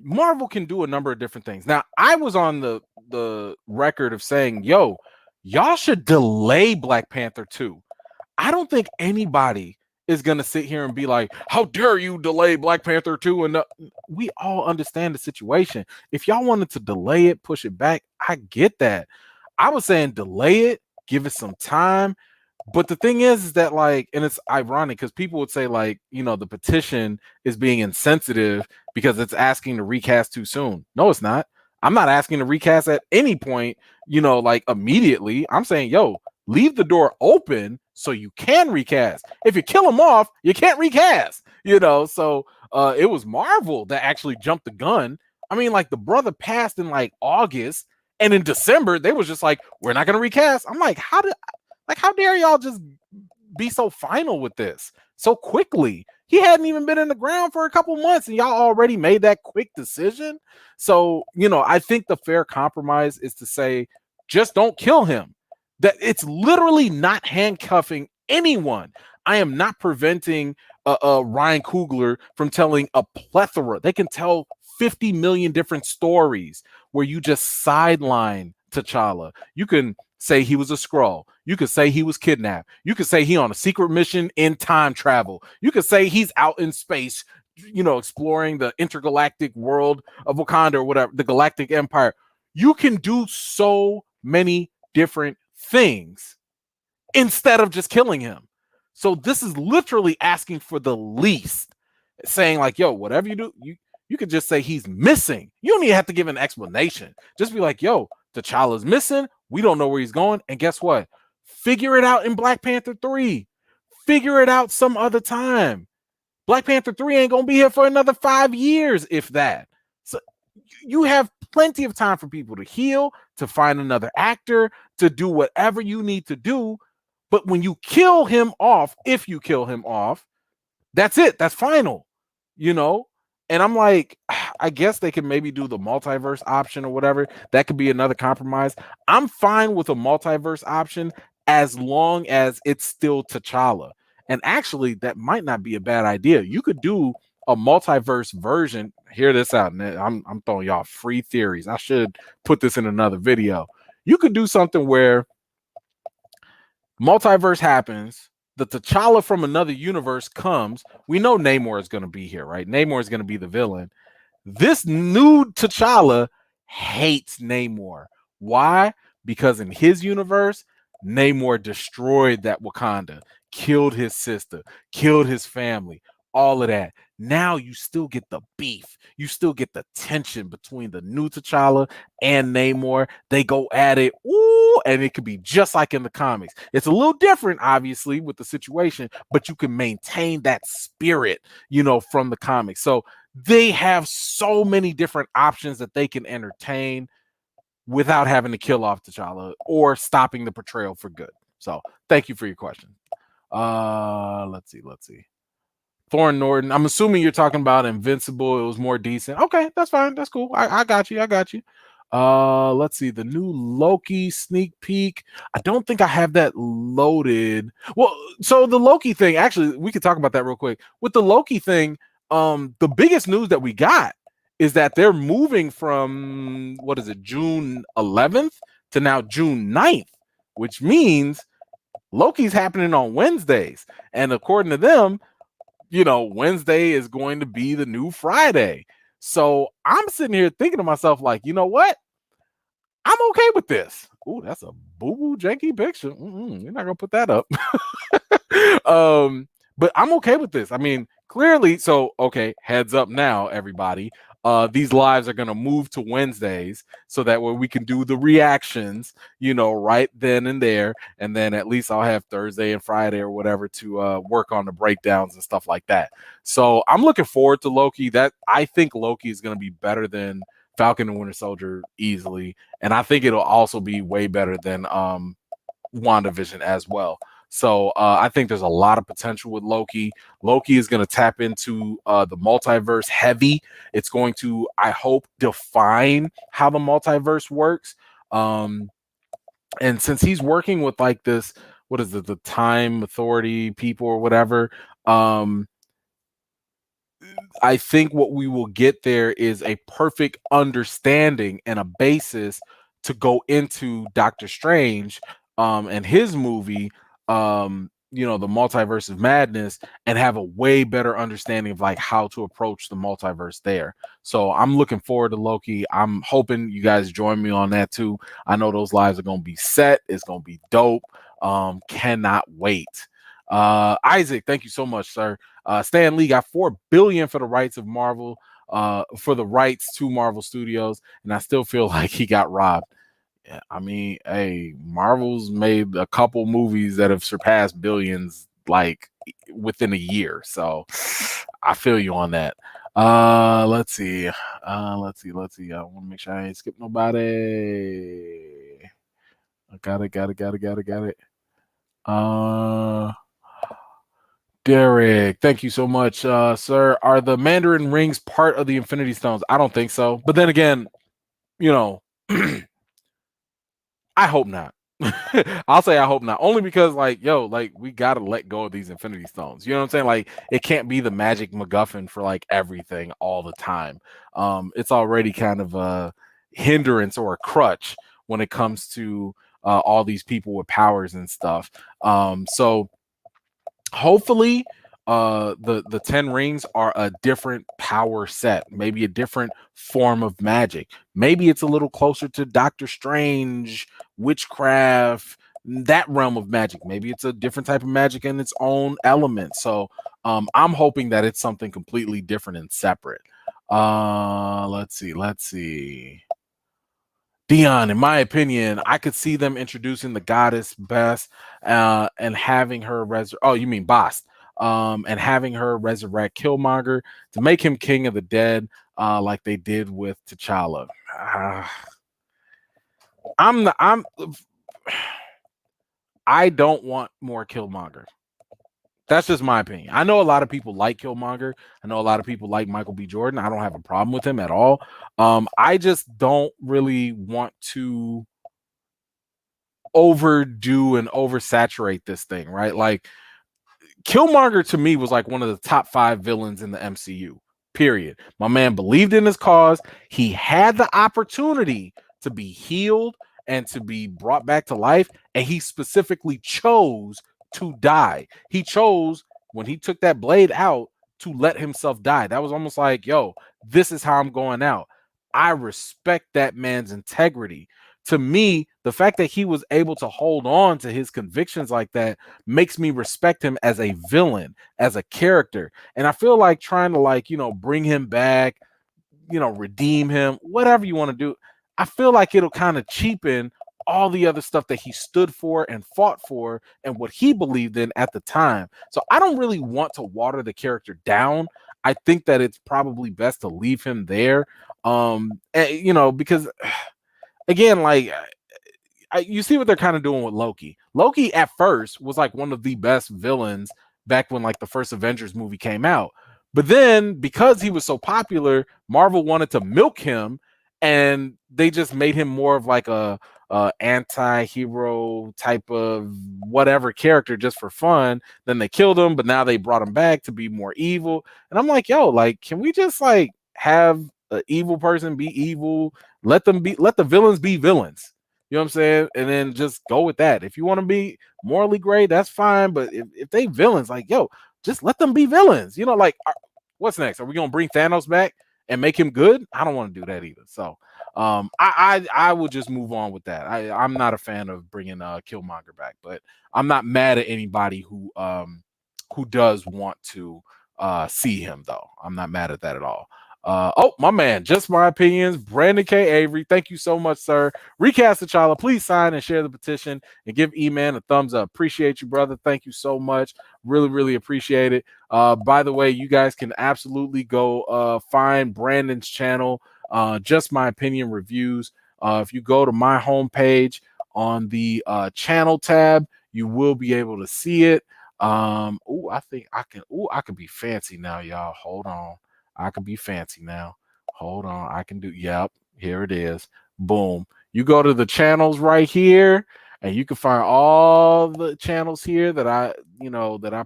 Marvel can do a number of different things. Now, I was on the record of saying, yo, y'all should delay Black Panther 2. I don't think anybody is going to sit here and be like, how dare you delay Black Panther 2? And we all understand the situation. If y'all wanted to delay it, push it back, I get that. I was saying delay it, give it some time. But the thing is that like, and it's ironic because people would say like, you know, the petition is being insensitive because it's asking to recast too soon. No, it's not. I'm not asking to recast at any point, you know, like immediately. I'm saying, yo, leave the door open so you can recast. If you kill them off, you can't recast, you know. So it was Marvel that actually jumped the gun. I mean, like the brother passed in like August, and in December, they was just like, we're not gonna recast. I'm like, how dare y'all just be so final with this so quickly? He hadn't even been in the ground for a couple months and y'all already made that quick decision. So, you know, I think the fair compromise is to say, just don't kill him. That it's literally not handcuffing anyone. I am not preventing Ryan Coogler from telling a plethora. They can tell 50 million different stories where you just sideline T'Challa. You can say he was a Skrull. You could say he was kidnapped. You could say he on a secret mission in time travel. You could say he's out in space, you know, exploring the intergalactic world of Wakanda or whatever, the Galactic Empire. You can do so many different things instead of just killing him. So this is literally asking for the least, saying like, yo, whatever you do, you could just say he's missing. You don't even have to give an explanation. Just be like, yo, T'Challa's missing. We don't know where he's going. And guess what? Figure it out in Black Panther 3. Figure it out some other time. Black Panther 3 ain't going to be here for another 5 years, if that. So you have plenty of time for people to heal, to find another actor, to do whatever you need to do. But when you kill him off, if you kill him off, that's it. That's final, you know? And I'm like, I guess they can maybe do the multiverse option or whatever. That could be another compromise. I'm fine with a multiverse option as long as it's still T'Challa. And actually, that might not be a bad idea. You could do a multiverse version. Hear this out. And I'm throwing y'all free theories. I should put this in another video. You could do something where multiverse happens, the T'Challa from another universe comes. We know Namor is going to be here, right? Namor is going to be the villain. This new T'Challa hates Namor. Why? Because in his universe, Namor destroyed that Wakanda, killed his sister, killed his family, all of that. Now you still get the beef. You still get the tension between the new T'Challa and Namor. They go at it. Ooh, and it could be just like in the comics. It's a little different, obviously, with the situation, but you can maintain that spirit, from the comics. So they have so many different options that they can entertain without having to kill off T'Challa or stopping the portrayal for good. So thank you for your question. Let's see. Thorn Norton. I'm assuming you're talking about Invincible. It was more decent. Okay, that's fine. That's cool. I got you. Let's see. The new Loki sneak peek. I don't think I have that loaded. Well, so the Loki thing, actually, we could talk about that real quick. With the Loki thing, the biggest news that we got is that they're moving from June 11th to now June 9th, which means Loki's happening on Wednesdays. And according to them, Wednesday is going to be the new Friday. So I'm sitting here thinking to myself, like, you know what? I'm okay with this. Ooh, that's a boo-boo janky picture. You're not gonna put that up. But I'm okay with this. I mean, clearly, so okay, heads up now, everybody. These lives are gonna move to Wednesdays so that way we can do the reactions, right then and there, and then at least I'll have Thursday and Friday or whatever to work on the breakdowns and stuff like that. So I'm looking forward to Loki. That I think Loki is gonna be better than Falcon and Winter Soldier easily, and I think it'll also be way better than WandaVision as well. So I think there's a lot of potential with Loki. Loki is going to tap into the multiverse heavy. It's going to, I hope, define how the multiverse works. And since he's working with like this, what is it, the Time Authority people or whatever, I think what we will get there is a perfect understanding and a basis to go into Doctor Strange and his movie, the Multiverse of Madness, and have a way better understanding of like how to approach the multiverse there. So I'm looking forward to Loki. I'm hoping you guys join me on that too. I know those lives are going to be set. It's going to be dope. Cannot wait. Isaac, thank you so much, sir. Stan Lee got $4 billion for the rights of Marvel, for the rights to Marvel Studios, and I still feel like he got robbed. Yeah, I mean, hey, Marvel's made a couple movies that have surpassed billions like within a year, so I feel you on that. Let's see. I want to make sure I ain't skip nobody. Got it. Derek, thank you so much, sir. Are the Mandarin rings part of the Infinity Stones? I don't think so. But then again, I hope not. I'll say I hope not. Only because, we gotta let go of these Infinity Stones. You know what I'm saying? Like, it can't be the magic MacGuffin for like everything all the time. It's already kind of a hindrance or a crutch when it comes to all these people with powers and stuff. So hopefully the 10 rings are a different power set, maybe a different form of magic. Maybe it's a little closer to Doctor Strange, witchcraft, that realm of magic. Maybe it's a different type of magic in its own element. So I'm hoping that it's something completely different and separate. Let's see. Dion, in my opinion, I could see them introducing the goddess Bess and having her you mean Bast. And having her resurrect Killmonger to make him king of the dead, like they did with T'Challa. I'm I don't want more Killmonger. That's just my opinion. I know a lot of people like Killmonger. I know a lot of people like Michael B. Jordan. I don't have a problem with him at all. I just don't really want to overdo and oversaturate this thing, right? Like Killmonger to me was like one of the top 5 villains in the MCU. Period. My man believed in his cause. He had the opportunity to be healed and to be brought back to life, and he specifically chose to die. He chose when he took that blade out to let himself die. That was almost like, yo, this is how I'm going out. I respect that man's integrity. To me, the fact that he was able to hold on to his convictions like that makes me respect him as a villain, as a character. And I feel like trying to like, bring him back, redeem him, whatever you want to do. I feel like it'll kind of cheapen all the other stuff that he stood for and fought for and what he believed in at the time. So I don't really want to water the character down. I think that it's probably best to leave him there. Because again, like you see what they're kind of doing with Loki. Loki at first was like one of the best villains back when like the first Avengers movie came out. But then because he was so popular, Marvel wanted to milk him and they just made him more of like a anti-hero type of whatever character just for fun. Then they killed him, but now they brought him back to be more evil. And I'm like, yo, like, can we just like have an evil person be evil? Let the villains be villains. You know what I'm saying? And then just go with that. If you want to be morally gray, that's fine. But if they villains, like, yo, just let them be villains. What's next? Are we gonna bring Thanos back and make him good? I don't want to do that either. So I will just move on with that. I'm not a fan of bringing Killmonger back, but I'm not mad at anybody who does want to see him though. I'm not mad at that at all. My man, just my opinions. Brandon K. Avery, thank you so much, sir. Recast T'Challa, please sign and share the petition and give E-Man a thumbs up. Appreciate you, brother. Thank you so much. Really, really appreciate it. By the way, you guys can absolutely go find Brandon's channel, Just My Opinion Reviews. If you go to my homepage on the channel tab, you will be able to see it. I think I can be fancy now, y'all. Hold on. I can be fancy now. Hold on. I can do. Yep. Here it is. Boom. You go to the channels right here and you can find all the channels here that I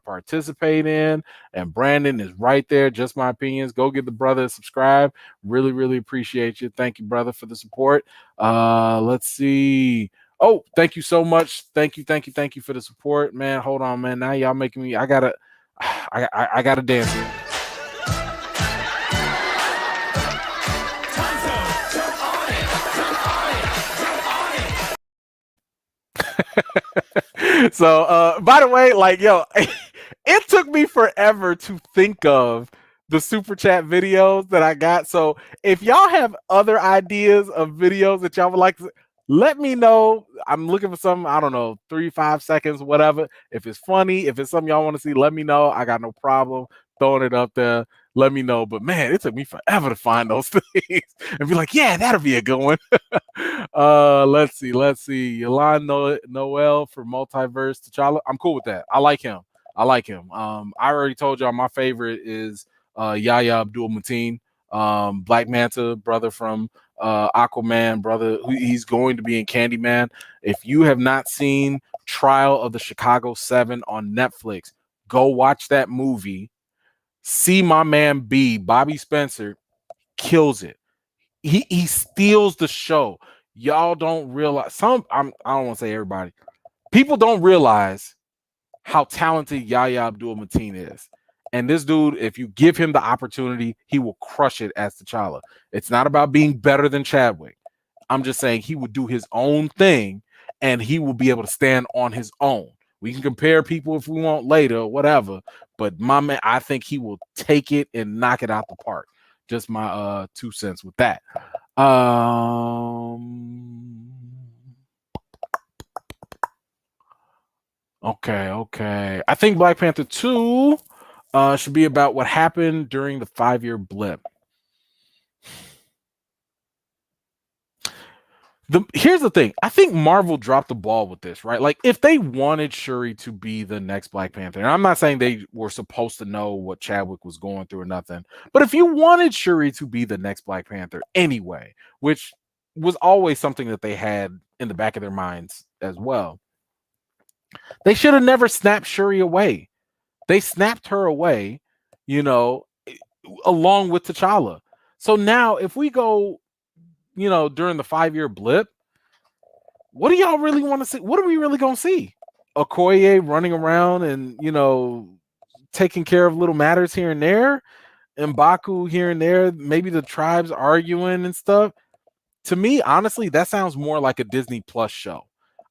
participate in. And Brandon is right there. Just My Opinions. Go give the brother a subscribe. Really, really appreciate you. Thank you, brother, for the support. Let's see. Oh, thank you so much. Thank you for the support, man. Hold on, man. Now y'all making me. I gotta dance. So by the way, like, yo, it took me forever to think of the super chat videos that I got. So if y'all have other ideas of videos that y'all would like to, let me know. I'm looking for something, I don't know, 3-5 seconds, whatever. If it's funny, if it's something y'all want to see, let me know. I got no problem throwing it up there. Let me know. But man, it took me forever to find those things and be like, yeah, that'll be a good one. Let's see. Yolanda Noel for Multiverse T'Challa. I'm cool with that. I like him. I already told y'all my favorite is Yahya Abdul-Mateen, Black Manta, brother from Aquaman, brother. He's going to be in Candyman. If you have not seen Trial of the Chicago 7 on Netflix, go watch that movie. See my man Bobby Spencer kills it. He steals the show. Y'all don't realize I don't want to say everybody. People don't realize how talented Yahya Abdul-Mateen is. And this dude, if you give him the opportunity, he will crush it as T'Challa. It's not about being better than Chadwick. I'm just saying he would do his own thing and he will be able to stand on his own. We can compare people if we want later or whatever, but my man, I think he will take it and knock it out the park. Just my 2 cents with that. Okay. I think Black Panther 2 should be about what happened during the 5-year blip. Here's the thing. I think Marvel dropped the ball with this, right? Like, if they wanted Shuri to be the next Black Panther, and I'm not saying they were supposed to know what Chadwick was going through or nothing, but if you wanted Shuri to be the next Black Panther anyway, which was always something that they had in the back of their minds as well, they should have never snapped Shuri away. They snapped her away, you know, along with T'Challa. So now, if we go, during the 5-year blip, what do y'all really want to see? What are we really going to see? Okoye running around and, taking care of little matters here and there, and M'Baku here and there, maybe the tribes arguing and stuff. To me, honestly, that sounds more like a Disney Plus show.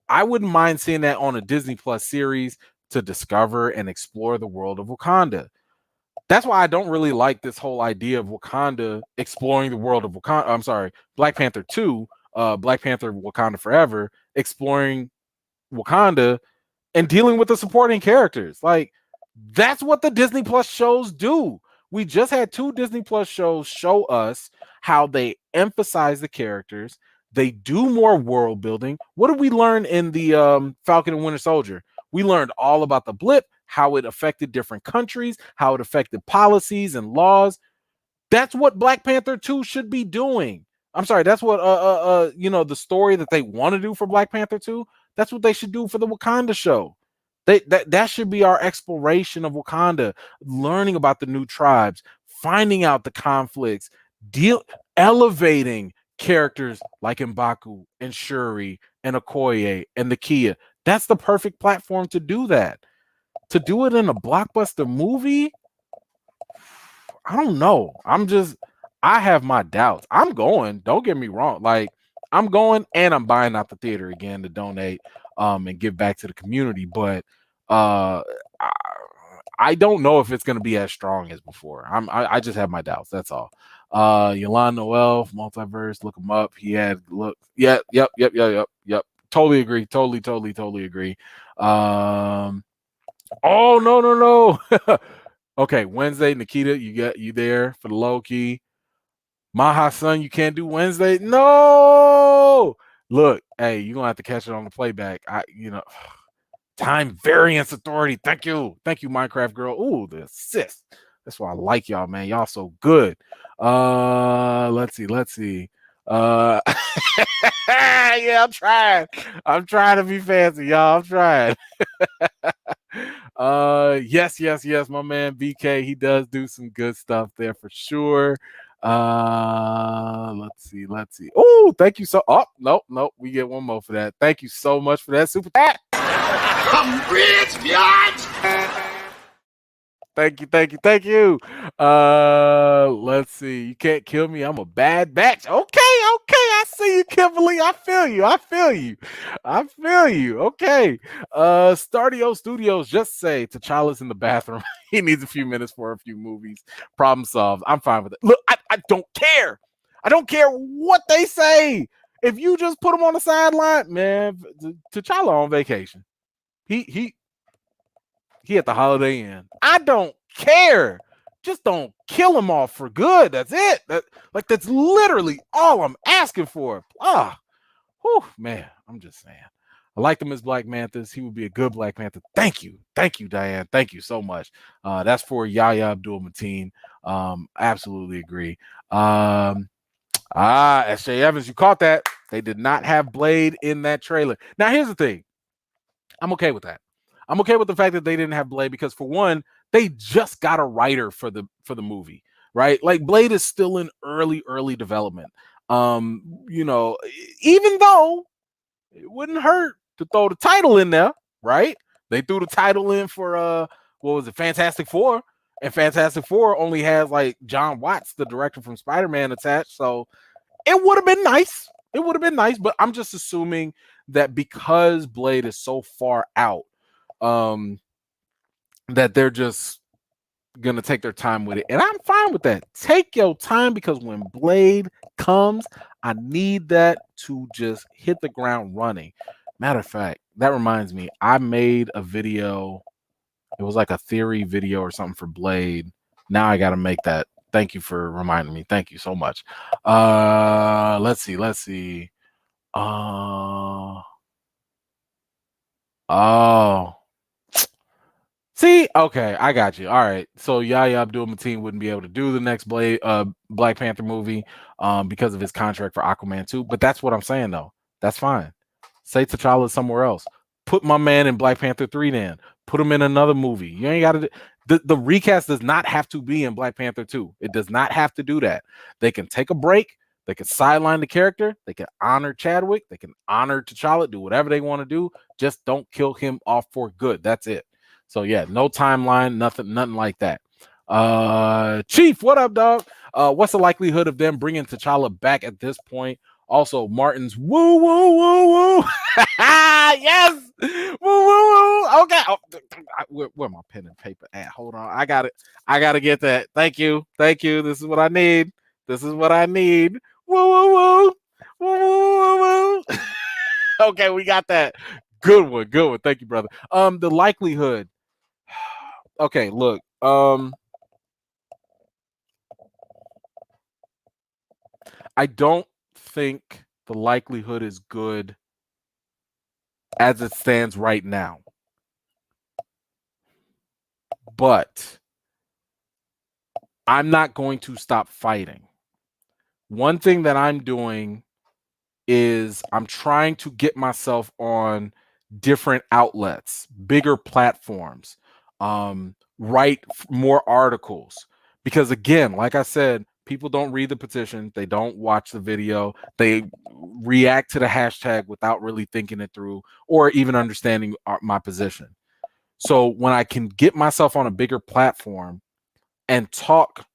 I wouldn't mind seeing that on a Disney Plus series to discover and explore the world of Wakanda. That's why I don't really like this whole idea of Wakanda exploring the world of Wakanda. I'm sorry, Black Panther 2, Black Panther Wakanda Forever, exploring Wakanda and dealing with the supporting characters. Like, that's what the Disney Plus shows do. We just had 2 Disney Plus shows show us how they emphasize the characters. They do more world building. What did we learn in the Falcon and Winter Soldier? We learned all about the blip, how it affected different countries, how it affected policies and laws. That's what Black Panther 2 should be doing. I'm sorry, that's what the story that they want to do for Black Panther 2, that's what they should do for the Wakanda show. That should be our exploration of Wakanda, learning about the new tribes, finding out the conflicts, elevating characters like M'Baku and Shuri and Okoye and Nakia. That's the perfect platform to do that. To do it in a blockbuster movie, I don't know. I have my doubts. I'm going, don't get me wrong. Like, I'm going and I'm buying out the theater again to donate and give back to the community. But I don't know if it's going to be as strong as before. I just have my doubts. That's all. Yolan Noel, Multiverse, look him up. Yep. Totally agree. Totally agree. Oh, no. Okay, Wednesday, Nikita, you there for the low key. Maha son, you can't do Wednesday. No, look, hey, you're gonna have to catch it on the playback. Time variance authority. Thank you, Minecraft girl. Ooh, the assist. That's why I like y'all, man. Y'all so good. Let's see. Yeah, I'm trying to be fancy, y'all. I'm trying. Yes, my man BK, he does do some good stuff there for sure. Let's see. Oh, thank you nope, we get one more for that. Thank you so much for that super chat. I'm rich, bitch. Thank you. Let's see. You can't kill me. I'm a bad batch. Okay. I see you, Kimberly. I feel you. Okay. Stardio Studios just say T'Challa's in the bathroom. He needs a few minutes for a few movies. Problem solved. I'm fine with it. Look, I don't care. I don't care what they say. If you just put him on the sideline, man, T'Challa on vacation. He at the Holiday Inn. I don't care. Just don't kill him off for good. That's it. That's literally all I'm asking for. Man. I'm just saying. I like him as Black Manthas. He would be a good Black Panther. Thank you, Diane. Thank you so much. That's for Yahya Abdul-Mateen. Absolutely agree. S.J. Evans, you caught that. They did not have Blade in that trailer. Now, here's the thing. I'm okay with that. I'm okay with the fact that they didn't have Blade because, for one, they just got a writer for the movie, right? Like, Blade is still in early development. Even though it wouldn't hurt to throw the title in there, right? They threw the title in for Fantastic Four, and Fantastic Four only has like John Watts, the director from Spider-Man, attached. So it would have been nice. But I'm just assuming that because Blade is so far out, that they're just gonna take their time with it, and I'm fine with that. Take your time, because when Blade comes, I need that to just hit the ground running. Matter of fact, that reminds me, I made a video. It was like a theory video or something for Blade. Now I got to make that. Thank you for reminding me. Thank you so much. Let's see. Oh. Oh. See, okay, I got you. All right. So Yahya Abdul-Mateen wouldn't be able to do the next Black Panther movie because of his contract for Aquaman 2. But that's what I'm saying though. That's fine. Say T'Challa somewhere else. Put my man in Black Panther 3 then. Put him in another movie. You ain't got to the recast does not have to be in Black Panther 2. It does not have to do that. They can take a break. They can sideline the character. They can honor Chadwick. They can honor T'Challa, do whatever they want to do. Just don't kill him off for good. That's it. So yeah, no timeline, nothing like that. Chief, what up, dog? What's the likelihood of them bringing T'Challa back at this point? Also, Martin's woo woo woo woo. Yes, woo woo woo. Okay, where my pen and paper at? Hold on, I got it. I gotta get that. Thank you. This is what I need. Woo woo woo. Woo woo woo. Okay, we got that. Good one. Thank you, brother. The likelihood. Okay, look. I don't think the likelihood is good as it stands right now. But I'm not going to stop fighting. One thing that I'm doing is I'm trying to get myself on different outlets, bigger platforms, write more articles. Because again, like I said, people don't read the petition, they don't watch the video, they react to the hashtag without really thinking it through or even understanding my position. So when I can get myself on a bigger platform and talk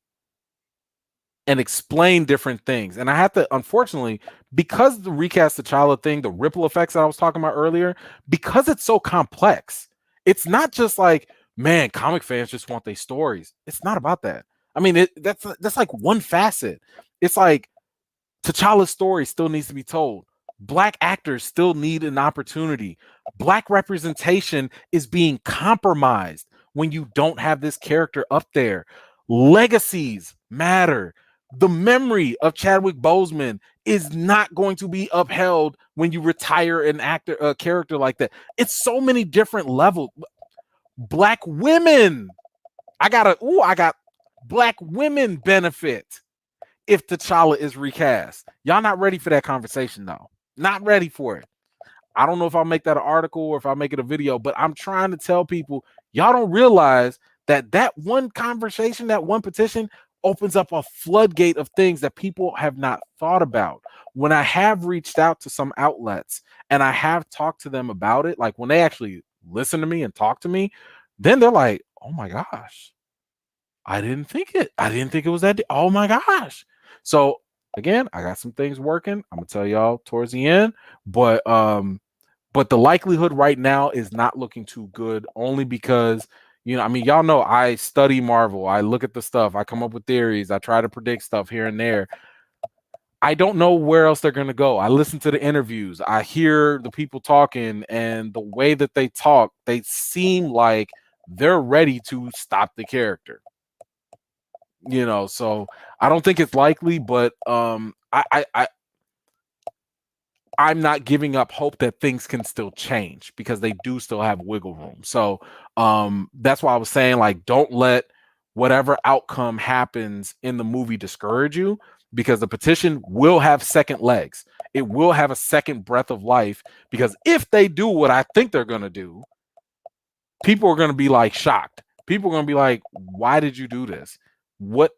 and explain different things. And I have to, unfortunately, because the recast T'Challa thing, the ripple effects that I was talking about earlier, because it's so complex, it's not just like, man, comic fans just want their stories. It's not about that. I mean, that's like one facet. It's like T'Challa's story still needs to be told. Black actors still need an opportunity. Black representation is being compromised when you don't have this character up there. Legacies matter. The memory of Chadwick Boseman is not going to be upheld when you retire an actor, a character like that. It's so many different levels. Black women. I got Black women benefit if T'Challa is recast. Y'all not ready for that conversation though. Not ready for it. I don't know if I'll make that an article or if I'll make it a video, but I'm trying to tell people, y'all don't realize that one conversation, that one petition opens up a floodgate of things that people have not thought about. When I have reached out to some outlets and I have talked to them about it, like when they actually listen to me and talk to me, then they're like, oh my gosh, I didn't think it was that. Oh my gosh. So again, I got some things working. I'm gonna tell y'all towards the end, but the likelihood right now is not looking too good, only because, you know, I mean, y'all know I study Marvel. I look at the stuff. I come up with theories. I try to predict stuff here and there. I don't know where else they're going to go. I listen to the interviews. I hear the people talking, and the way that they talk, they seem like they're ready to stop the character. You know, so I don't think it's likely, but I'm not giving up hope that things can still change because they do still have wiggle room. So that's why I was saying, like, don't let whatever outcome happens in the movie discourage you, because the petition will have second legs. It will have a second breath of life, because if they do what I think they're going to do, people are going to be like shocked. People are going to be like, why did you do this? What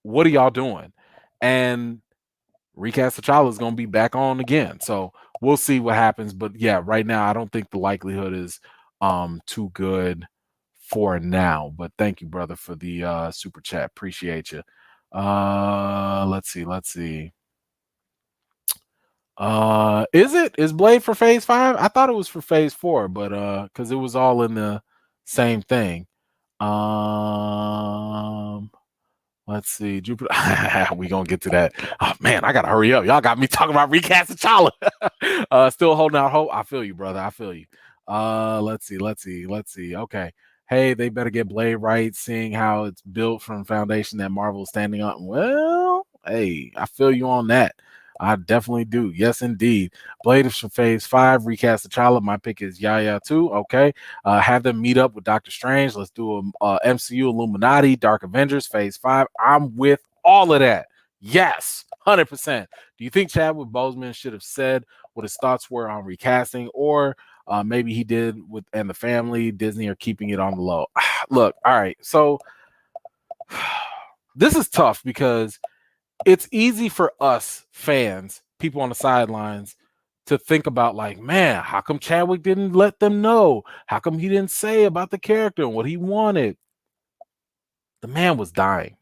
are y'all doing? And recast T'Challa is going to be back on again. So we'll see what happens. But yeah, right now, I don't think the likelihood is too good for now. But thank you, brother, for the super chat. Appreciate you. Let's see. Is Blade for phase 5? I thought it was for phase 4, but because it was all in the same thing. Let's see, Jupiter. We gonna get to that. Oh man, I gotta hurry up. Y'all got me talking about recast T'Challa. Still holding out hope. I feel you, brother. I feel you. Let's see. Okay. Hey, they better get Blade right, seeing how it's built from foundation that Marvel is standing on. Well, hey, I feel you on that. I definitely do. Yes, indeed. Blade is for Phase 5. Recast T'Challa. My pick is Yaya too. Okay. Have them meet up with Doctor Strange. Let's do a MCU Illuminati Dark Avengers Phase 5. I'm with all of that. Yes, 100%. Do you think Chadwick Boseman should have said what his thoughts were on recasting, or maybe he did with and the family? Disney are keeping it on the low. Look, all right. So this is tough because it's easy for us fans, people on the sidelines, to think about like, man, how come Chadwick didn't let them know? How come he didn't say about the character and what he wanted? The man was dying.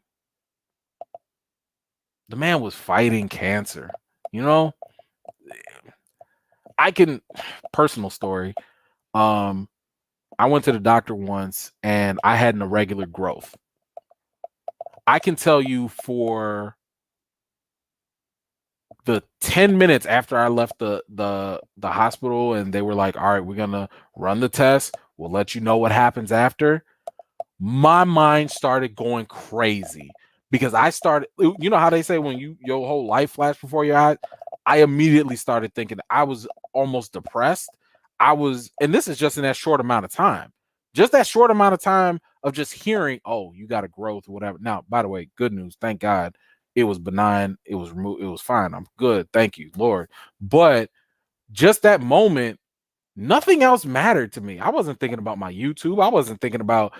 The man was fighting cancer. You know, I can personal story. Um, I went to the doctor once and I had an irregular growth. I can tell you for the 10 minutes after I left the hospital and they were like, all right, we're gonna run the test. We'll let you know what happens after. My mind started going crazy because I started, you know how they say when your whole life flashed before your eyes? I immediately started thinking I was almost depressed. And this is just in that short amount of time. Just that short amount of time of just hearing, oh, you got a growth or whatever. Now, by the way, good news. Thank God it was benign. It was removed. It was fine. I'm good. Thank you, Lord. But just that moment, nothing else mattered to me. I wasn't thinking about my YouTube. I wasn't thinking about,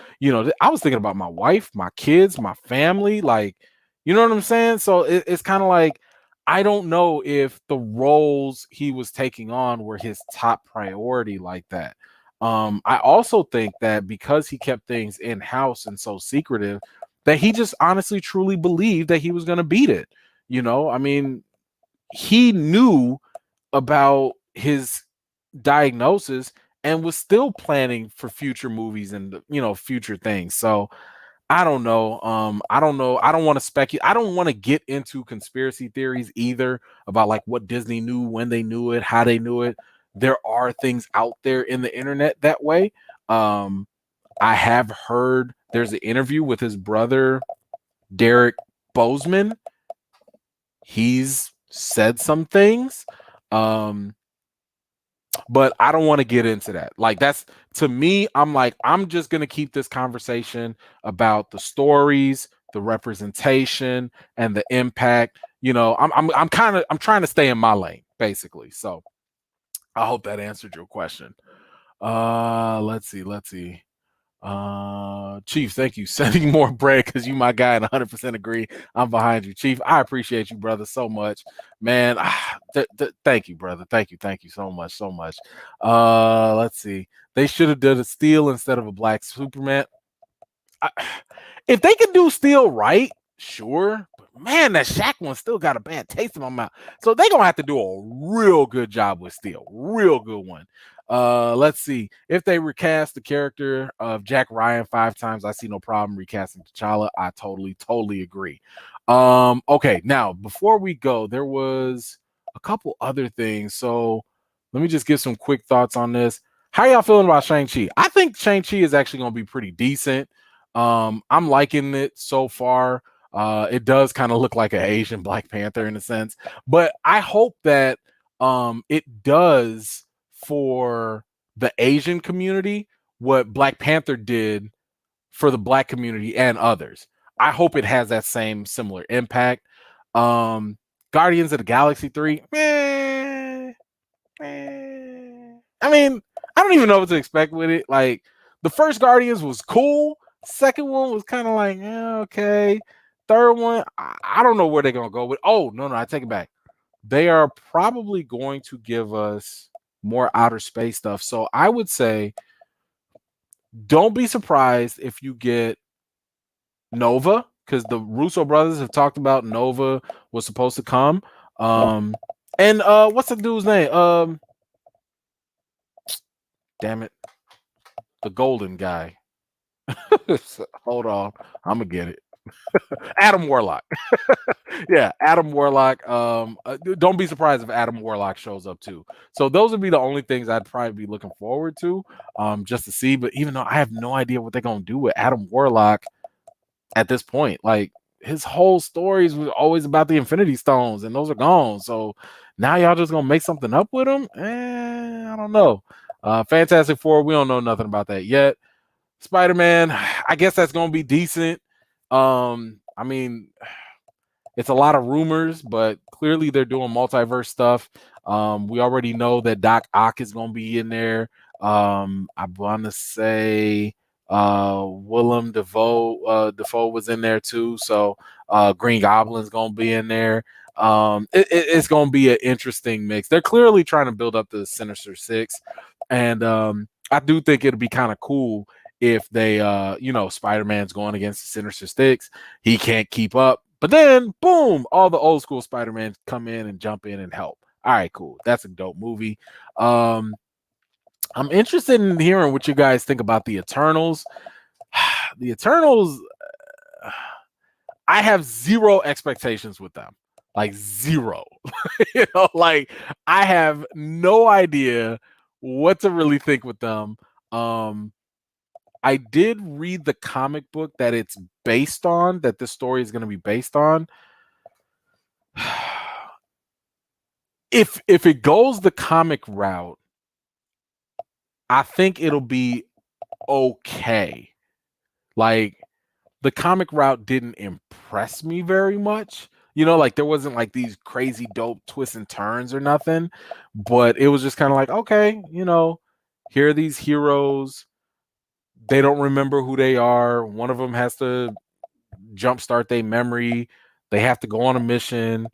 I was thinking about my wife, my kids, my family. Like, you know what I'm saying? So it's kind of like, I don't know if the roles he was taking on were his top priority like that. I also think that because he kept things in house and so secretive, that he just honestly truly believed that he was going to beat it. I mean, he knew about his diagnosis and was still planning for future movies and future things. So I don't know. I don't know. I don't want to speculate. I don't want to get into conspiracy theories either about like what Disney knew, when they knew it, how they knew it. There are things out there in the internet that way. I have heard there's an interview with his brother, Derek Bozeman. He's said some things. But I don't want to get into that. Like that's to me, I'm like, I'm just gonna keep this conversation about the stories, the representation, and the impact. I'm trying to stay in my lane, basically. So I hope that answered your question. Let's see. Chief, thank you. Sending more bread because you my guy and 100% agree. I'm behind you, Chief. I appreciate you, brother, so much, man. Thank you, brother. Thank you so much. Let's see. They should have done a Steel instead of a Black Superman. If they could do Steel right, sure. But man, that Shaq one still got a bad taste in my mouth. So they're gonna have to do a real good job with Steel. Real good one. Let's see. If they recast the character of Jack Ryan 5 times, I see no problem recasting T'Challa. I totally agree. Okay, now before we go, there was a couple other things. So let me just give some quick thoughts on this. How y'all feeling about Shang-Chi? I think Shang-Chi is actually gonna be pretty decent. I'm liking it so far. It does kind of look like an Asian Black Panther in a sense, but I hope that it does for the Asian community what Black Panther did for the Black community and others. I hope it has that same similar impact. Guardians of the Galaxy 3, I mean, I don't even know what to expect with it. Like the first Guardians was cool. Second one was kind of like, okay. Third one, I don't know where they're gonna go with. Oh, no, I take it back. They are probably going to give us more outer space stuff. So I would say don't be surprised if you get Nova, because the Russo brothers have talked about Nova was supposed to come. And what's the dude's name? Damn it. The golden guy. Hold on. I'm gonna get it. Adam Warlock. Yeah, Adam Warlock. Don't be surprised if Adam Warlock shows up too. So those would be the only things I'd probably be looking forward to, just to see. But even though I have no idea what they're gonna do with Adam Warlock at this point, like his whole stories was always about the Infinity Stones, and those are gone. So now y'all just gonna make something up with him? I don't know. Fantastic Four, we don't know nothing about that yet. Spider-Man, I guess that's gonna be decent. I mean, it's a lot of rumors, but clearly they're doing multiverse stuff. We already know that Doc Ock is going to be in there. I want to say Willem Dafoe was in there too. So Green Goblin's going to be in there. It's going to be an interesting mix. They're clearly trying to build up the Sinister Six, and I do think it'll be kind of cool if they, Spider-Man's going against the Sinister Six. He can't keep up. But then, boom, all the old school Spider-Man come in and jump in and help. All right, cool. That's a dope movie. I'm interested in hearing what you guys think about the Eternals. The Eternals, I have zero expectations with them. Like zero. Like I have no idea what to really think with them. I did read the comic book that it's based on, that this story is going to be based on. If it goes the comic route, I think it'll be okay. Like the comic route didn't impress me very much. Like there wasn't like these crazy dope twists and turns or nothing, but it was just kind of like, okay, here are these heroes. They don't remember who they are. One of them has to jumpstart their memory. They have to go on a mission,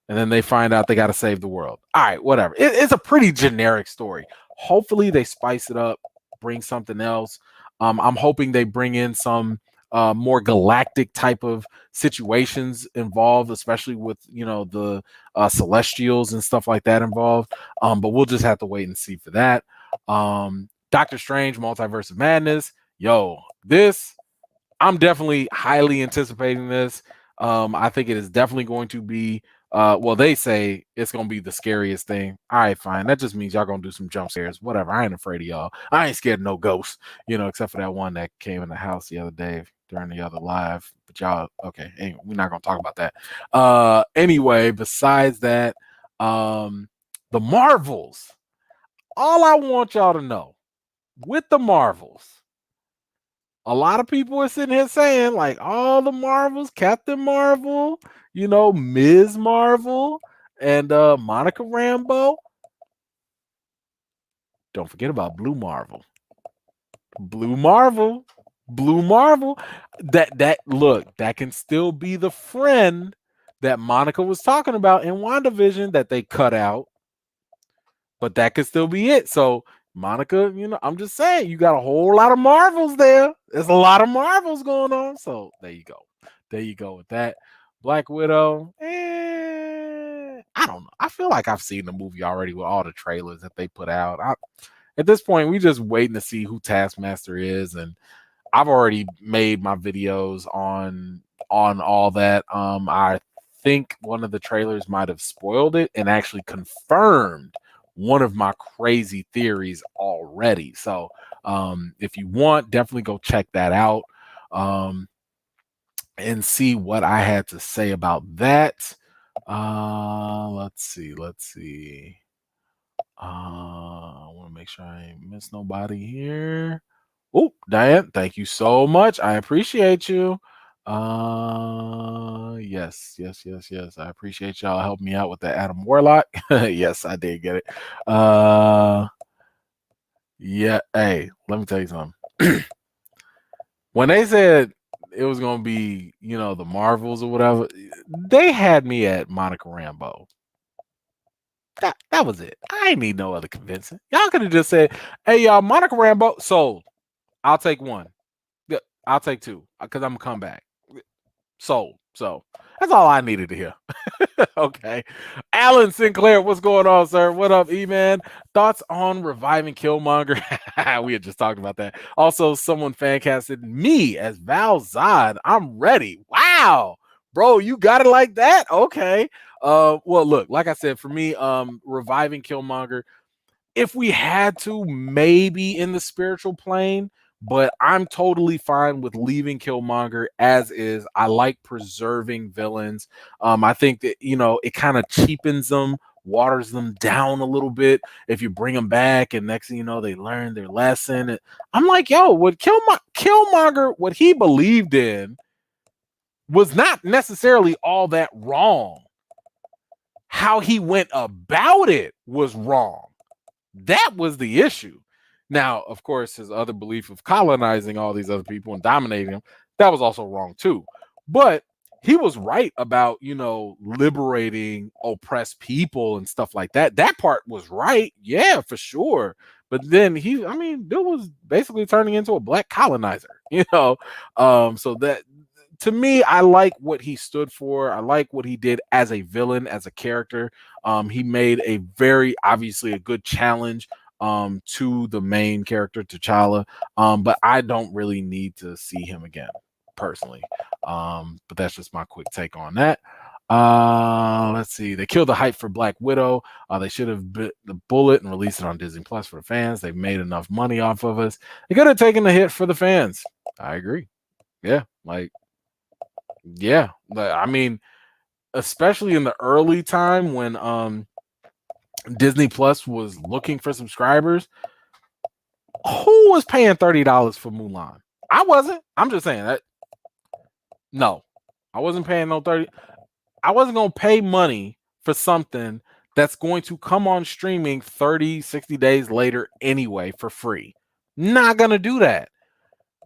and then they find out they got to save the world. All right, whatever. It's a pretty generic story. Hopefully, they spice it up, bring something else. I'm hoping they bring in some more galactic type of situations involved, especially with the Celestials and stuff like that involved. But we'll just have to wait and see for that. Doctor Strange, Multiverse of Madness. Yo, I'm definitely highly anticipating this. I think it is definitely going to be, they say it's going to be the scariest thing. All right, fine. That just means y'all going to do some jump scares. Whatever. I ain't afraid of y'all. I ain't scared of no ghosts, except for that one that came in the house the other day during the other live. But y'all, okay, anyway, we're not going to talk about that. Anyway, besides that, the Marvels. All I want y'all to know with the Marvels, a lot of people are sitting here saying, like, all the Marvels, Captain Marvel, Ms. Marvel, and Monica Rambeau. Don't forget about Blue Marvel. Blue Marvel. That can still be the friend that Monica was talking about in WandaVision that they cut out. But that could still be it. So Monica, I'm just saying, you got a whole lot of Marvels there. There's a lot of Marvels going on. So there you go. There you go with that. Black Widow. I don't know. I feel like I've seen the movie already with all the trailers that they put out. At this point, we just waiting to see who Taskmaster is, and I've already made my videos on all that. I think one of the trailers might have spoiled it and actually confirmed one of my crazy theories already. So if you want, definitely go check that out and see what I had to say about that. Let's see. I want to make sure I ain't miss nobody here. Oh, Diane, thank you so much. I appreciate you. Yes. I appreciate y'all helping me out with the Adam Warlock. Yes, I did get it. Yeah, hey, let me tell you something. When they said it was gonna be, the Marvels or whatever, they had me at Monica Rambeau. That was it. I ain't need no other convincing. Y'all could have just said, "Hey, y'all, Monica Rambeau sold. I'll take one. Yeah, I'll take two because I'm gonna come back." Sold. So that's all I needed to hear. Okay. Alan Sinclair, what's going on, sir? What up, E-Man? Thoughts on reviving Killmonger? We had just talked about that. Also, someone fan casted me as Val Zod. I'm ready. Wow. Bro, you got it like that? Okay. Well, look, like I said, for me, reviving Killmonger, if we had to, maybe in the spiritual plane, but I'm totally fine with leaving Killmonger as is. I like preserving villains. I think that, it kind of cheapens them, waters them down a little bit if you bring them back, and next thing you know, they learn their lesson. And I'm like, yo, what Killmonger, what he believed in was not necessarily all that wrong. How he went about it was wrong. That was the issue. Now, of course, his other belief of colonizing all these other people and dominating them, that was also wrong too. But he was right about, liberating oppressed people and stuff like that. That part was right. Yeah, for sure. But then dude was basically turning into a black colonizer, so that, to me, I like what he stood for. I like what he did as a villain, as a character. He made a very obviously a good challenge to the main character, T'Challa. But I don't really need to see him again, personally. But that's just my quick take on that. Let's see. They killed the hype for Black Widow. They should have bit the bullet and released it on Disney Plus for the fans. They've made enough money off of us. They could have taken the hit for the fans. I agree. Yeah, especially in the early time when Disney Plus was looking for subscribers, who was paying $30 for Mulan? I wasn't. I'm just saying that. No, I wasn't paying no 30. I wasn't going to pay money for something that's going to come on streaming 30, 60 days later anyway for free. Not going to do that.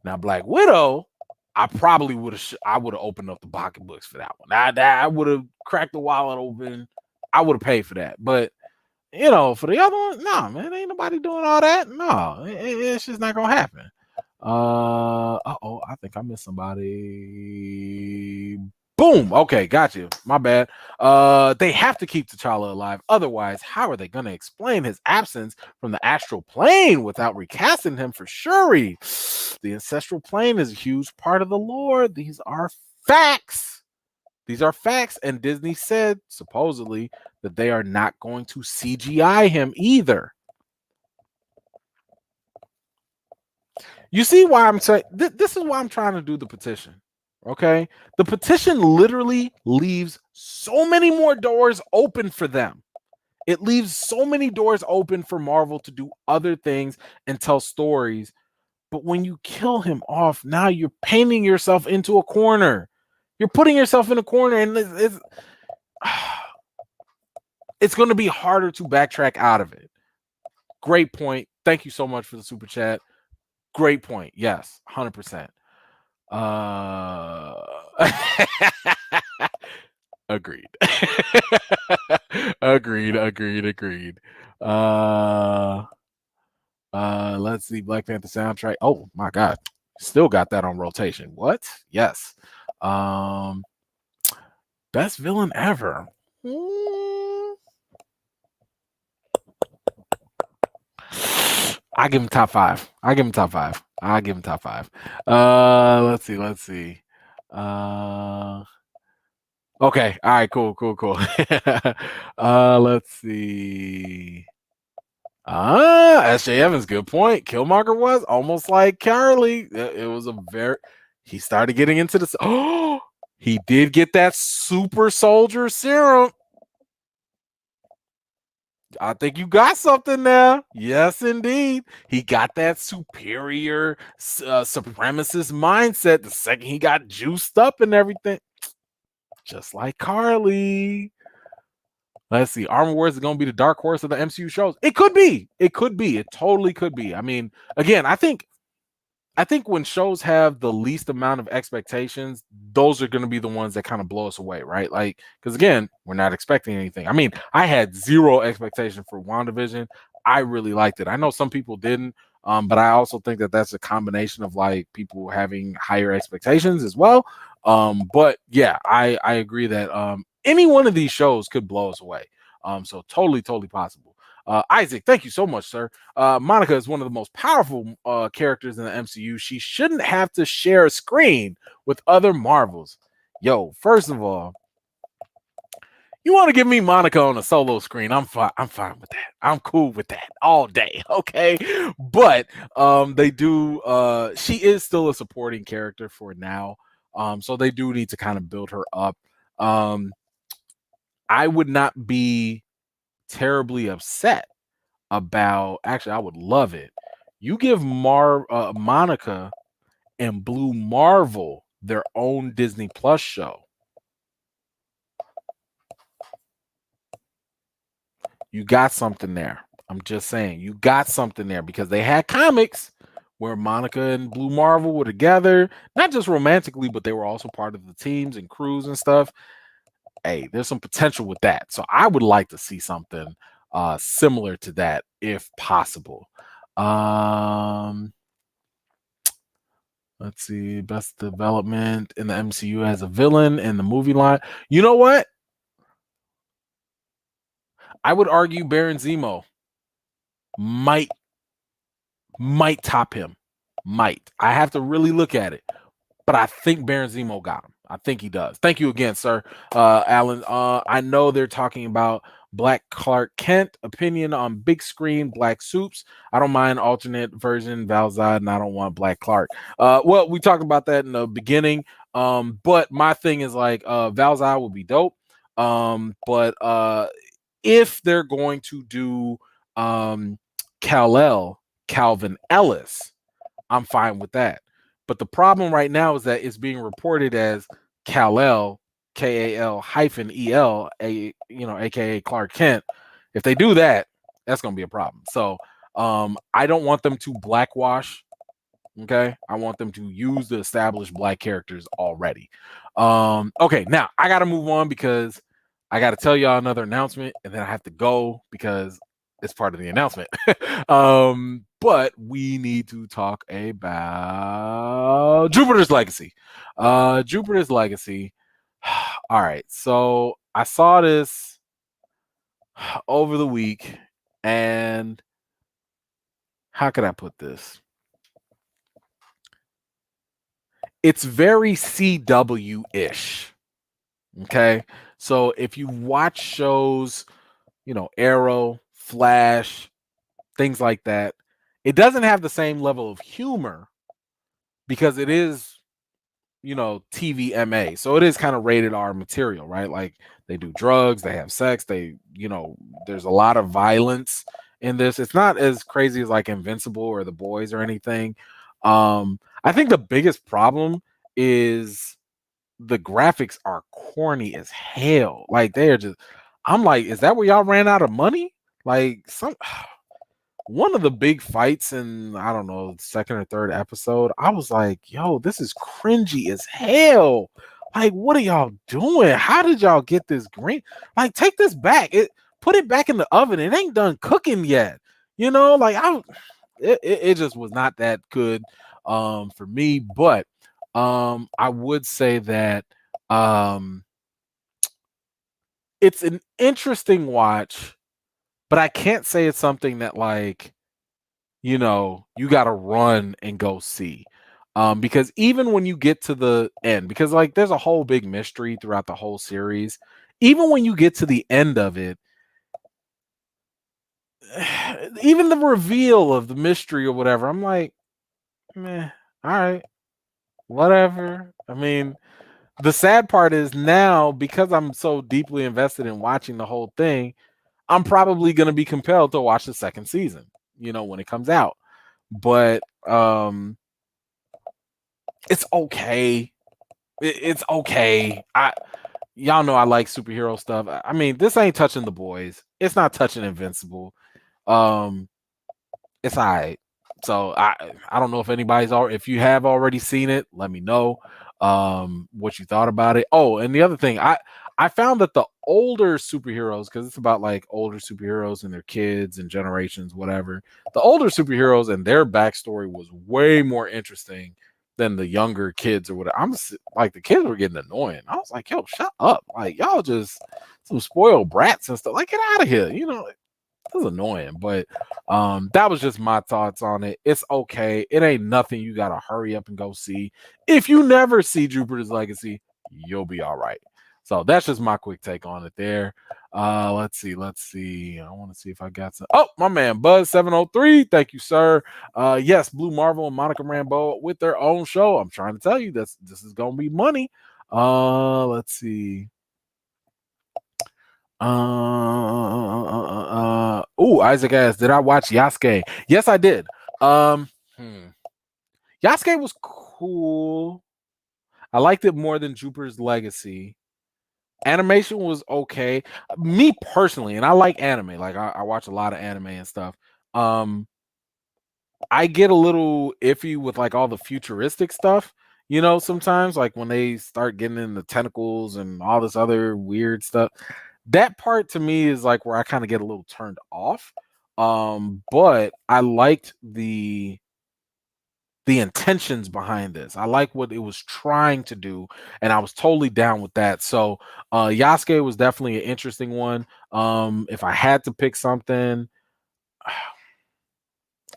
Now, Black Widow, I probably would have. I would have opened up the pocketbooks for that one. I would have cracked the wallet open. I would have paid for that. But for the other one, no, man, ain't nobody doing all that. No, it's just not gonna happen. I think I missed somebody. Boom. Okay, got you. My bad. They have to keep T'Challa alive. Otherwise, how are they going to explain his absence from the astral plane without recasting him for Shuri? The ancestral plane is a huge part of the lore. These are facts. These are facts. And Disney said, supposedly, that they are not going to CGI him either. You see why I'm saying this is why I'm trying to do the petition. Okay, the petition literally leaves so many more doors open for them. It leaves so many doors open for Marvel to do other things and tell stories. But when you kill him off, now you're painting yourself into a corner. You're putting yourself in a corner, and it's going to be harder to backtrack out of it. Great point. Thank you so much for the super chat. Great point. Yes, 100%. Agreed. Agreed. Let's see. Black Panther soundtrack. Oh my god. Still got that on rotation. What? Yes. Best villain ever. I give him top five. Let's see. Okay. All right. Cool. Let's see. S.J. Evans, good point. Killmonger was almost like Carly. It was he started getting into this. Oh, he did get that super soldier serum. I think you got something there. Yes, indeed. He got that superior supremacist mindset the second he got juiced up and everything. Just like Carly. Let's see. Armor Wars is going to be the dark horse of the MCU shows. It could be. It totally could be. I mean, again, I think when shows have the least amount of expectations, those are going to be the ones that kind of blow us away, right? Like, because again, we're not expecting anything. I mean, I had zero expectation for WandaVision. I really liked it. I know some people didn't, but I also think that that's a combination of like people having higher expectations as well. But yeah, I agree that any one of these shows could blow us away. So totally possible. Isaac, thank you so much, sir. Monica is one of the most powerful characters in the MCU. She shouldn't have to share a screen with other Marvels. Yo, first of all, You want to give me Monica on a solo screen? I'm fine. I'm fine with that. I'm cool with that all day. Okay, but they do. She is still a supporting character for now. So they do need to kind of build her up. Um, I would not be terribly upset about. Actually, I would love it. You give Monica and Blue Marvel their own Disney Plus show. You got something there. I'm just saying, you got something there because they had comics where Monica and Blue Marvel were together, not just romantically, but they were also part of the teams and crews and stuff. Hey, there's some potential with that. So I would like to see something similar to that if possible. Let's see, best development in the MCU as a villain in the movie line. You know what? I would argue Baron Zemo might top him. Might. I have to really look at it. But I think Baron Zemo got him. I think he does. Thank you again, sir. Alan. I know they're talking about Black Clark Kent, opinion on big screen, Black Soups. I don't mind alternate version, Valzad, and I don't want Black Clark. Well, we talked about that in the beginning. But my thing is like Valzad would be dope. But if they're going to do Kal-El, Calvin Ellis, I'm fine with that. But the problem right now is that it's being reported as Kal-El, Kal hyphen El, aka Clark Kent. If they do that, that's gonna be a problem. So I don't want them to blackwash. Okay, I want them to use the established Black characters already. Okay, now I gotta move on because I gotta tell y'all another announcement, and then I have to go because it's part of the announcement. But we need to talk about Jupiter's Legacy. Jupiter's Legacy. All right, so I saw this over the week, and how could I put this? It's very CW-ish. Okay, so if you watch shows, Arrow, Flash, things like that, it doesn't have the same level of humor because it is, TVMA. So it is kind of rated R material, right? Like they do drugs, they have sex, there's a lot of violence in this. It's not as crazy as like Invincible or The Boys or anything. I think the biggest problem is the graphics are corny as hell. Like they are just, I'm like, is that where y'all ran out of money? Like one of the big fights in, I don't know, second or third episode, I was like, yo, this is cringy as hell. Like, what are y'all doing? How did y'all get this green? Like, take this back. Put it back in the oven. It ain't done cooking yet. It just was not that good for me. But I would say that it's an interesting watch, but I can't say it's something that like, you got to run and go see. Because even when you get to the end, because like there's a whole big mystery throughout the whole series, even when you get to the end of it, even the reveal of the mystery or whatever, I'm like, meh, all right, whatever. I mean, the sad part is now because I'm so deeply invested in watching the whole thing, I'm probably going to be compelled to watch the second season, when it comes out. But it's okay. It's okay. Y'all know I like superhero stuff. I mean, this ain't touching The Boys. It's not touching Invincible. It's all right. So I don't know if if you have already seen it, let me know what you thought about it. Oh, and the other thing, I found that the older superheroes, because it's about like older superheroes and their kids and generations, whatever. The older superheroes and their backstory was way more interesting than the younger kids or whatever. I'm like, the kids were getting annoying. I was like, yo, shut up. Like, y'all just some spoiled brats and stuff. Like, get out of here. It was annoying, but that was just my thoughts on it. It's okay. It ain't nothing you gotta hurry up and go see. If you never see Jupiter's Legacy, you'll be all right. So that's just my quick take on it there. Let's see. I want to see if I got some. Oh, my man Buzz 703. Thank you, sir. Yes, Blue Marvel and Monica Rambeau with their own show. I'm trying to tell you this is gonna be money. Let's see. Isaac asked, did I watch Yasuke? Yes, I did. Yasuke was cool. I liked it more than Jupiter's Legacy. Animation was okay. Me personally, and I like anime. Like I watch a lot of anime and stuff. I get a little iffy with like all the futuristic stuff, sometimes like when they start getting into tentacles and all this other weird stuff. That part to me is like where I kind of get a little turned off. But I liked the intentions behind this. I like what it was trying to do, and I was totally down with that. So Yasuke was definitely an interesting one. If I had to pick something,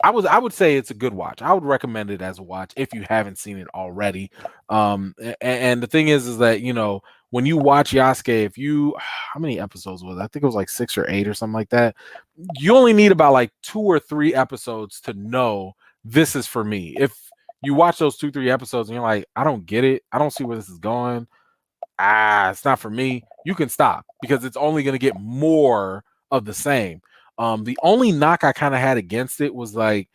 I would say it's a good watch. I would recommend it as a watch if you haven't seen it already. And the thing is that when you watch Yasuke, if you how many episodes was it? I think it was like 6 or 8 or something like that. You only need about like 2 or 3 episodes to know this is for me. If you watch those 2-3 episodes and you're like, I don't get it, I don't see where this is going. It's not for me. You can stop because it's only going to get more of the same. The only knock I kind of had against it was like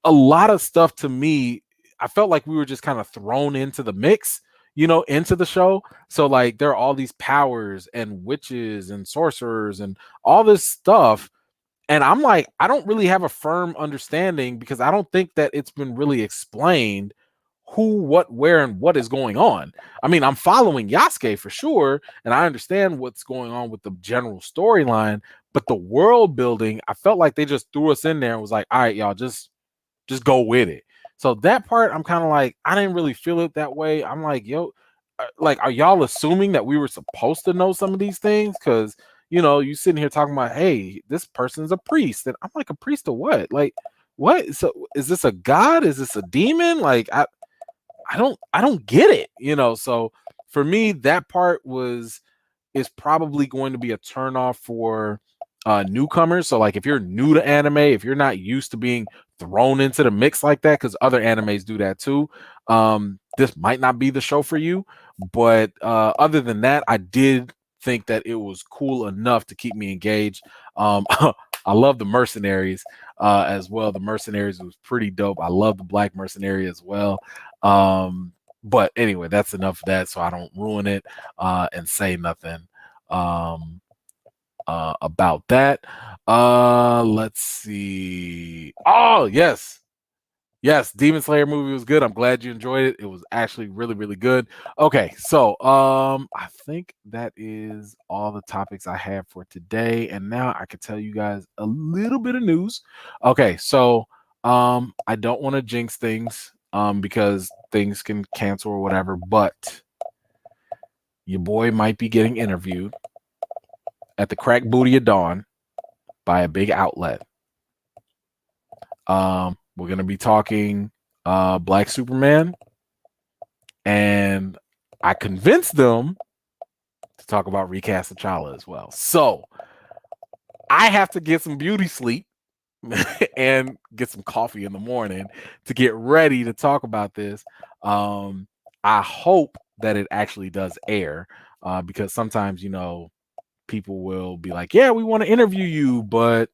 a lot of stuff to me. I felt like we were just kind of thrown into the mix, into the show. So like there are all these powers and witches and sorcerers and all this stuff. And I'm like, I don't really have a firm understanding because I don't think that it's been really explained who, what, where, and what is going on. I mean, I'm following Yasuke for sure, and I understand what's going on with the general storyline, but the world building, I felt like they just threw us in there and was like, all right, y'all, just go with it. So that part, I'm kind of like, I didn't really feel it that way. I'm like, yo, like, are y'all assuming that we were supposed to know some of these things? Because you sitting here talking about, hey, this person's a priest, and I'm like, a priest of what? Like, what? So is this a god? Is this a demon? Like, I don't get it, So for me, that part is probably going to be a turnoff for newcomers. So like if you're new to anime, if you're not used to being thrown into the mix like that, because other animes do that too, this might not be the show for you. But other than that, I did think that it was cool enough to keep me engaged. I love the mercenaries as well. The mercenaries was pretty dope. I love the black mercenary as well. But anyway, that's enough of that, so I don't ruin it and say nothing about that. Let's see. Oh, yes. Yes, Demon Slayer movie was good. I'm glad you enjoyed it. It was actually really, really good. Okay, so I think that is all the topics I have for today. And now I can tell you guys a little bit of news. Okay, so I don't want to jinx things because things can cancel or whatever, but your boy might be getting interviewed at the crack booty of dawn by a big outlet. We're going to be talking Black Superman, and I convinced them to talk about Recast T'Challa as well. So I have to get some beauty sleep and get some coffee in the morning to get ready to talk about this. I hope that it actually does air because sometimes, people will be like, yeah, we want to interview you, but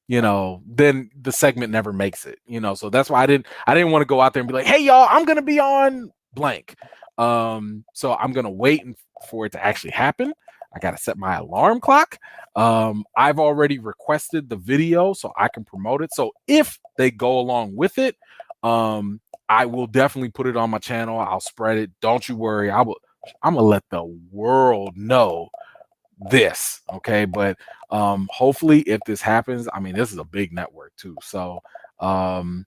then the segment never makes it, so that's why I didn't want to go out there and be like, hey y'all, I'm gonna be on blank. So I'm gonna wait for it to actually happen. I gotta set my alarm clock. I've already requested the video so I can promote it. So if they go along with it, I will definitely put it on my channel. I'll spread it. Don't you worry. I'm gonna let the world know this, okay? But hopefully if this happens, I mean, this is a big network too, so throw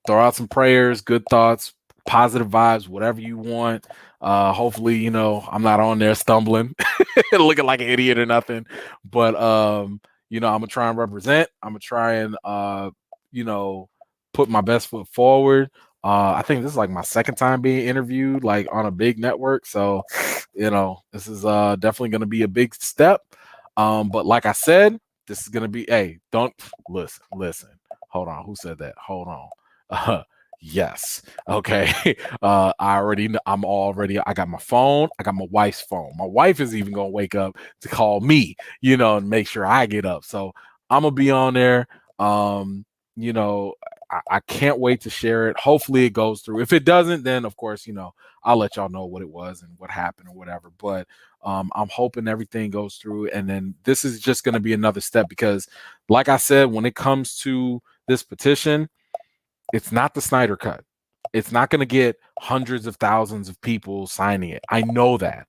out some prayers, good thoughts, positive vibes, whatever you want. Hopefully I'm not on there stumbling looking like an idiot or nothing, but I'm gonna try and represent. I'm gonna try and put my best foot forward. I think this is like my second time being interviewed like on a big network. So, this is definitely going to be a big step. But like I said, this is going to be, hey, don't listen. Hold on. Who said that? Hold on. Yes. Okay. I got my phone. I got my wife's phone. My wife is even going to wake up to call me, and make sure I get up. So I'm going to be on there. You know, I can't wait to share it. Hopefully it goes through. If it doesn't, then of course, I'll let y'all know what it was and what happened or whatever. But I'm hoping everything goes through. And then this is just going to be another step because, like I said, when it comes to this petition, it's not the Snyder Cut. It's not going to get hundreds of thousands of people signing it. I know that.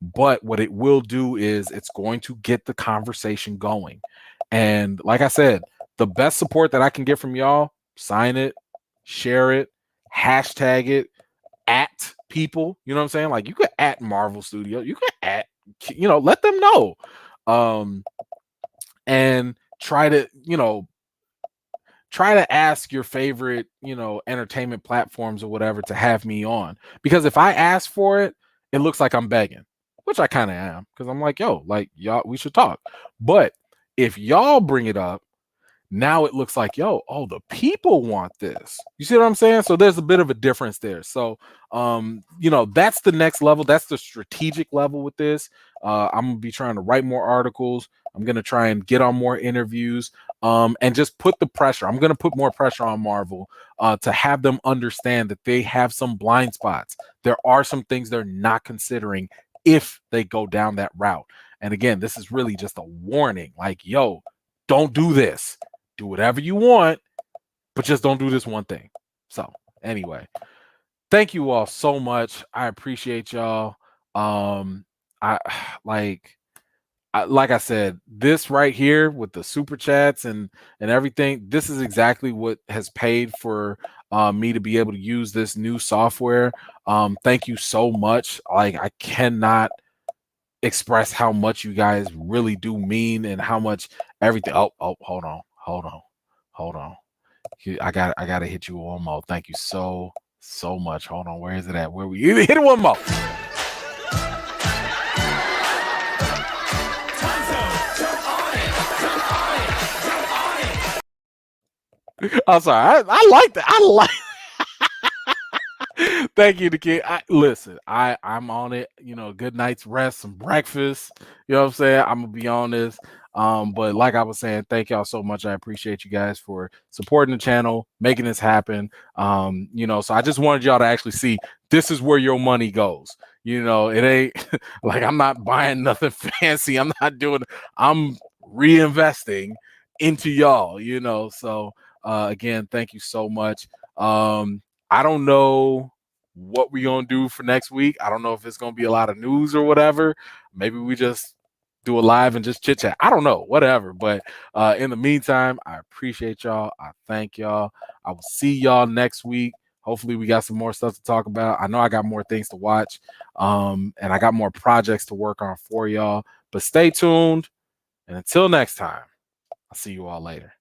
But what it will do is it's going to get the conversation going. And like I said, the best support that I can get from y'all, sign it, share it, hashtag it, at people. You know what I'm saying? Like you could at Marvel Studio, you could at, let them know. And try to ask your favorite, entertainment platforms or whatever to have me on. Because if I ask for it, it looks like I'm begging, which I kind of am. Because I'm like, yo, like y'all, we should talk. But if y'all bring it up, now it looks like, the people want this. You see what I'm saying? So there's a bit of a difference there. So, that's the next level. That's the strategic level with this. I'm going to be trying to write more articles. I'm going to try and get on more interviews, and just put the pressure. I'm going to put more pressure on Marvel to have them understand that they have some blind spots. There are some things they're not considering if they go down that route. And again, this is really just a warning. Like, don't do this. Do whatever you want, but just don't do this one thing. So anyway, thank you all so much. I appreciate y'all. I like I said, this right here with the super chats and everything, this is exactly what has paid for me to be able to use this new software. Thank you so much. Like I cannot express how much you guys really do mean and how much everything. Oh, hold on. I gotta hit you one more. Thank you so much. Hold on, where is it at? Where we hit it one more? I'm sorry. I like that. I like. Thank you, the kid. Listen, I'm on it. Good night's rest, some breakfast. You know what I'm saying? I'm gonna be on this. But like I was saying, thank y'all so much. I appreciate you guys for supporting the channel, making this happen. So I just wanted y'all to actually see this is where your money goes. It ain't like I'm not buying nothing fancy. I'm reinvesting into y'all, So again, thank you so much. I don't know what we're gonna do for next week. I don't know if it's gonna be a lot of news or whatever. Maybe we just do a live and just chit chat. I don't know, whatever. But in the meantime, I appreciate y'all. I thank y'all. I will see y'all next week. Hopefully we got some more stuff to talk about. I know I got more things to watch, and I got more projects to work on for y'all. But stay tuned, and until next time, I'll see you all later.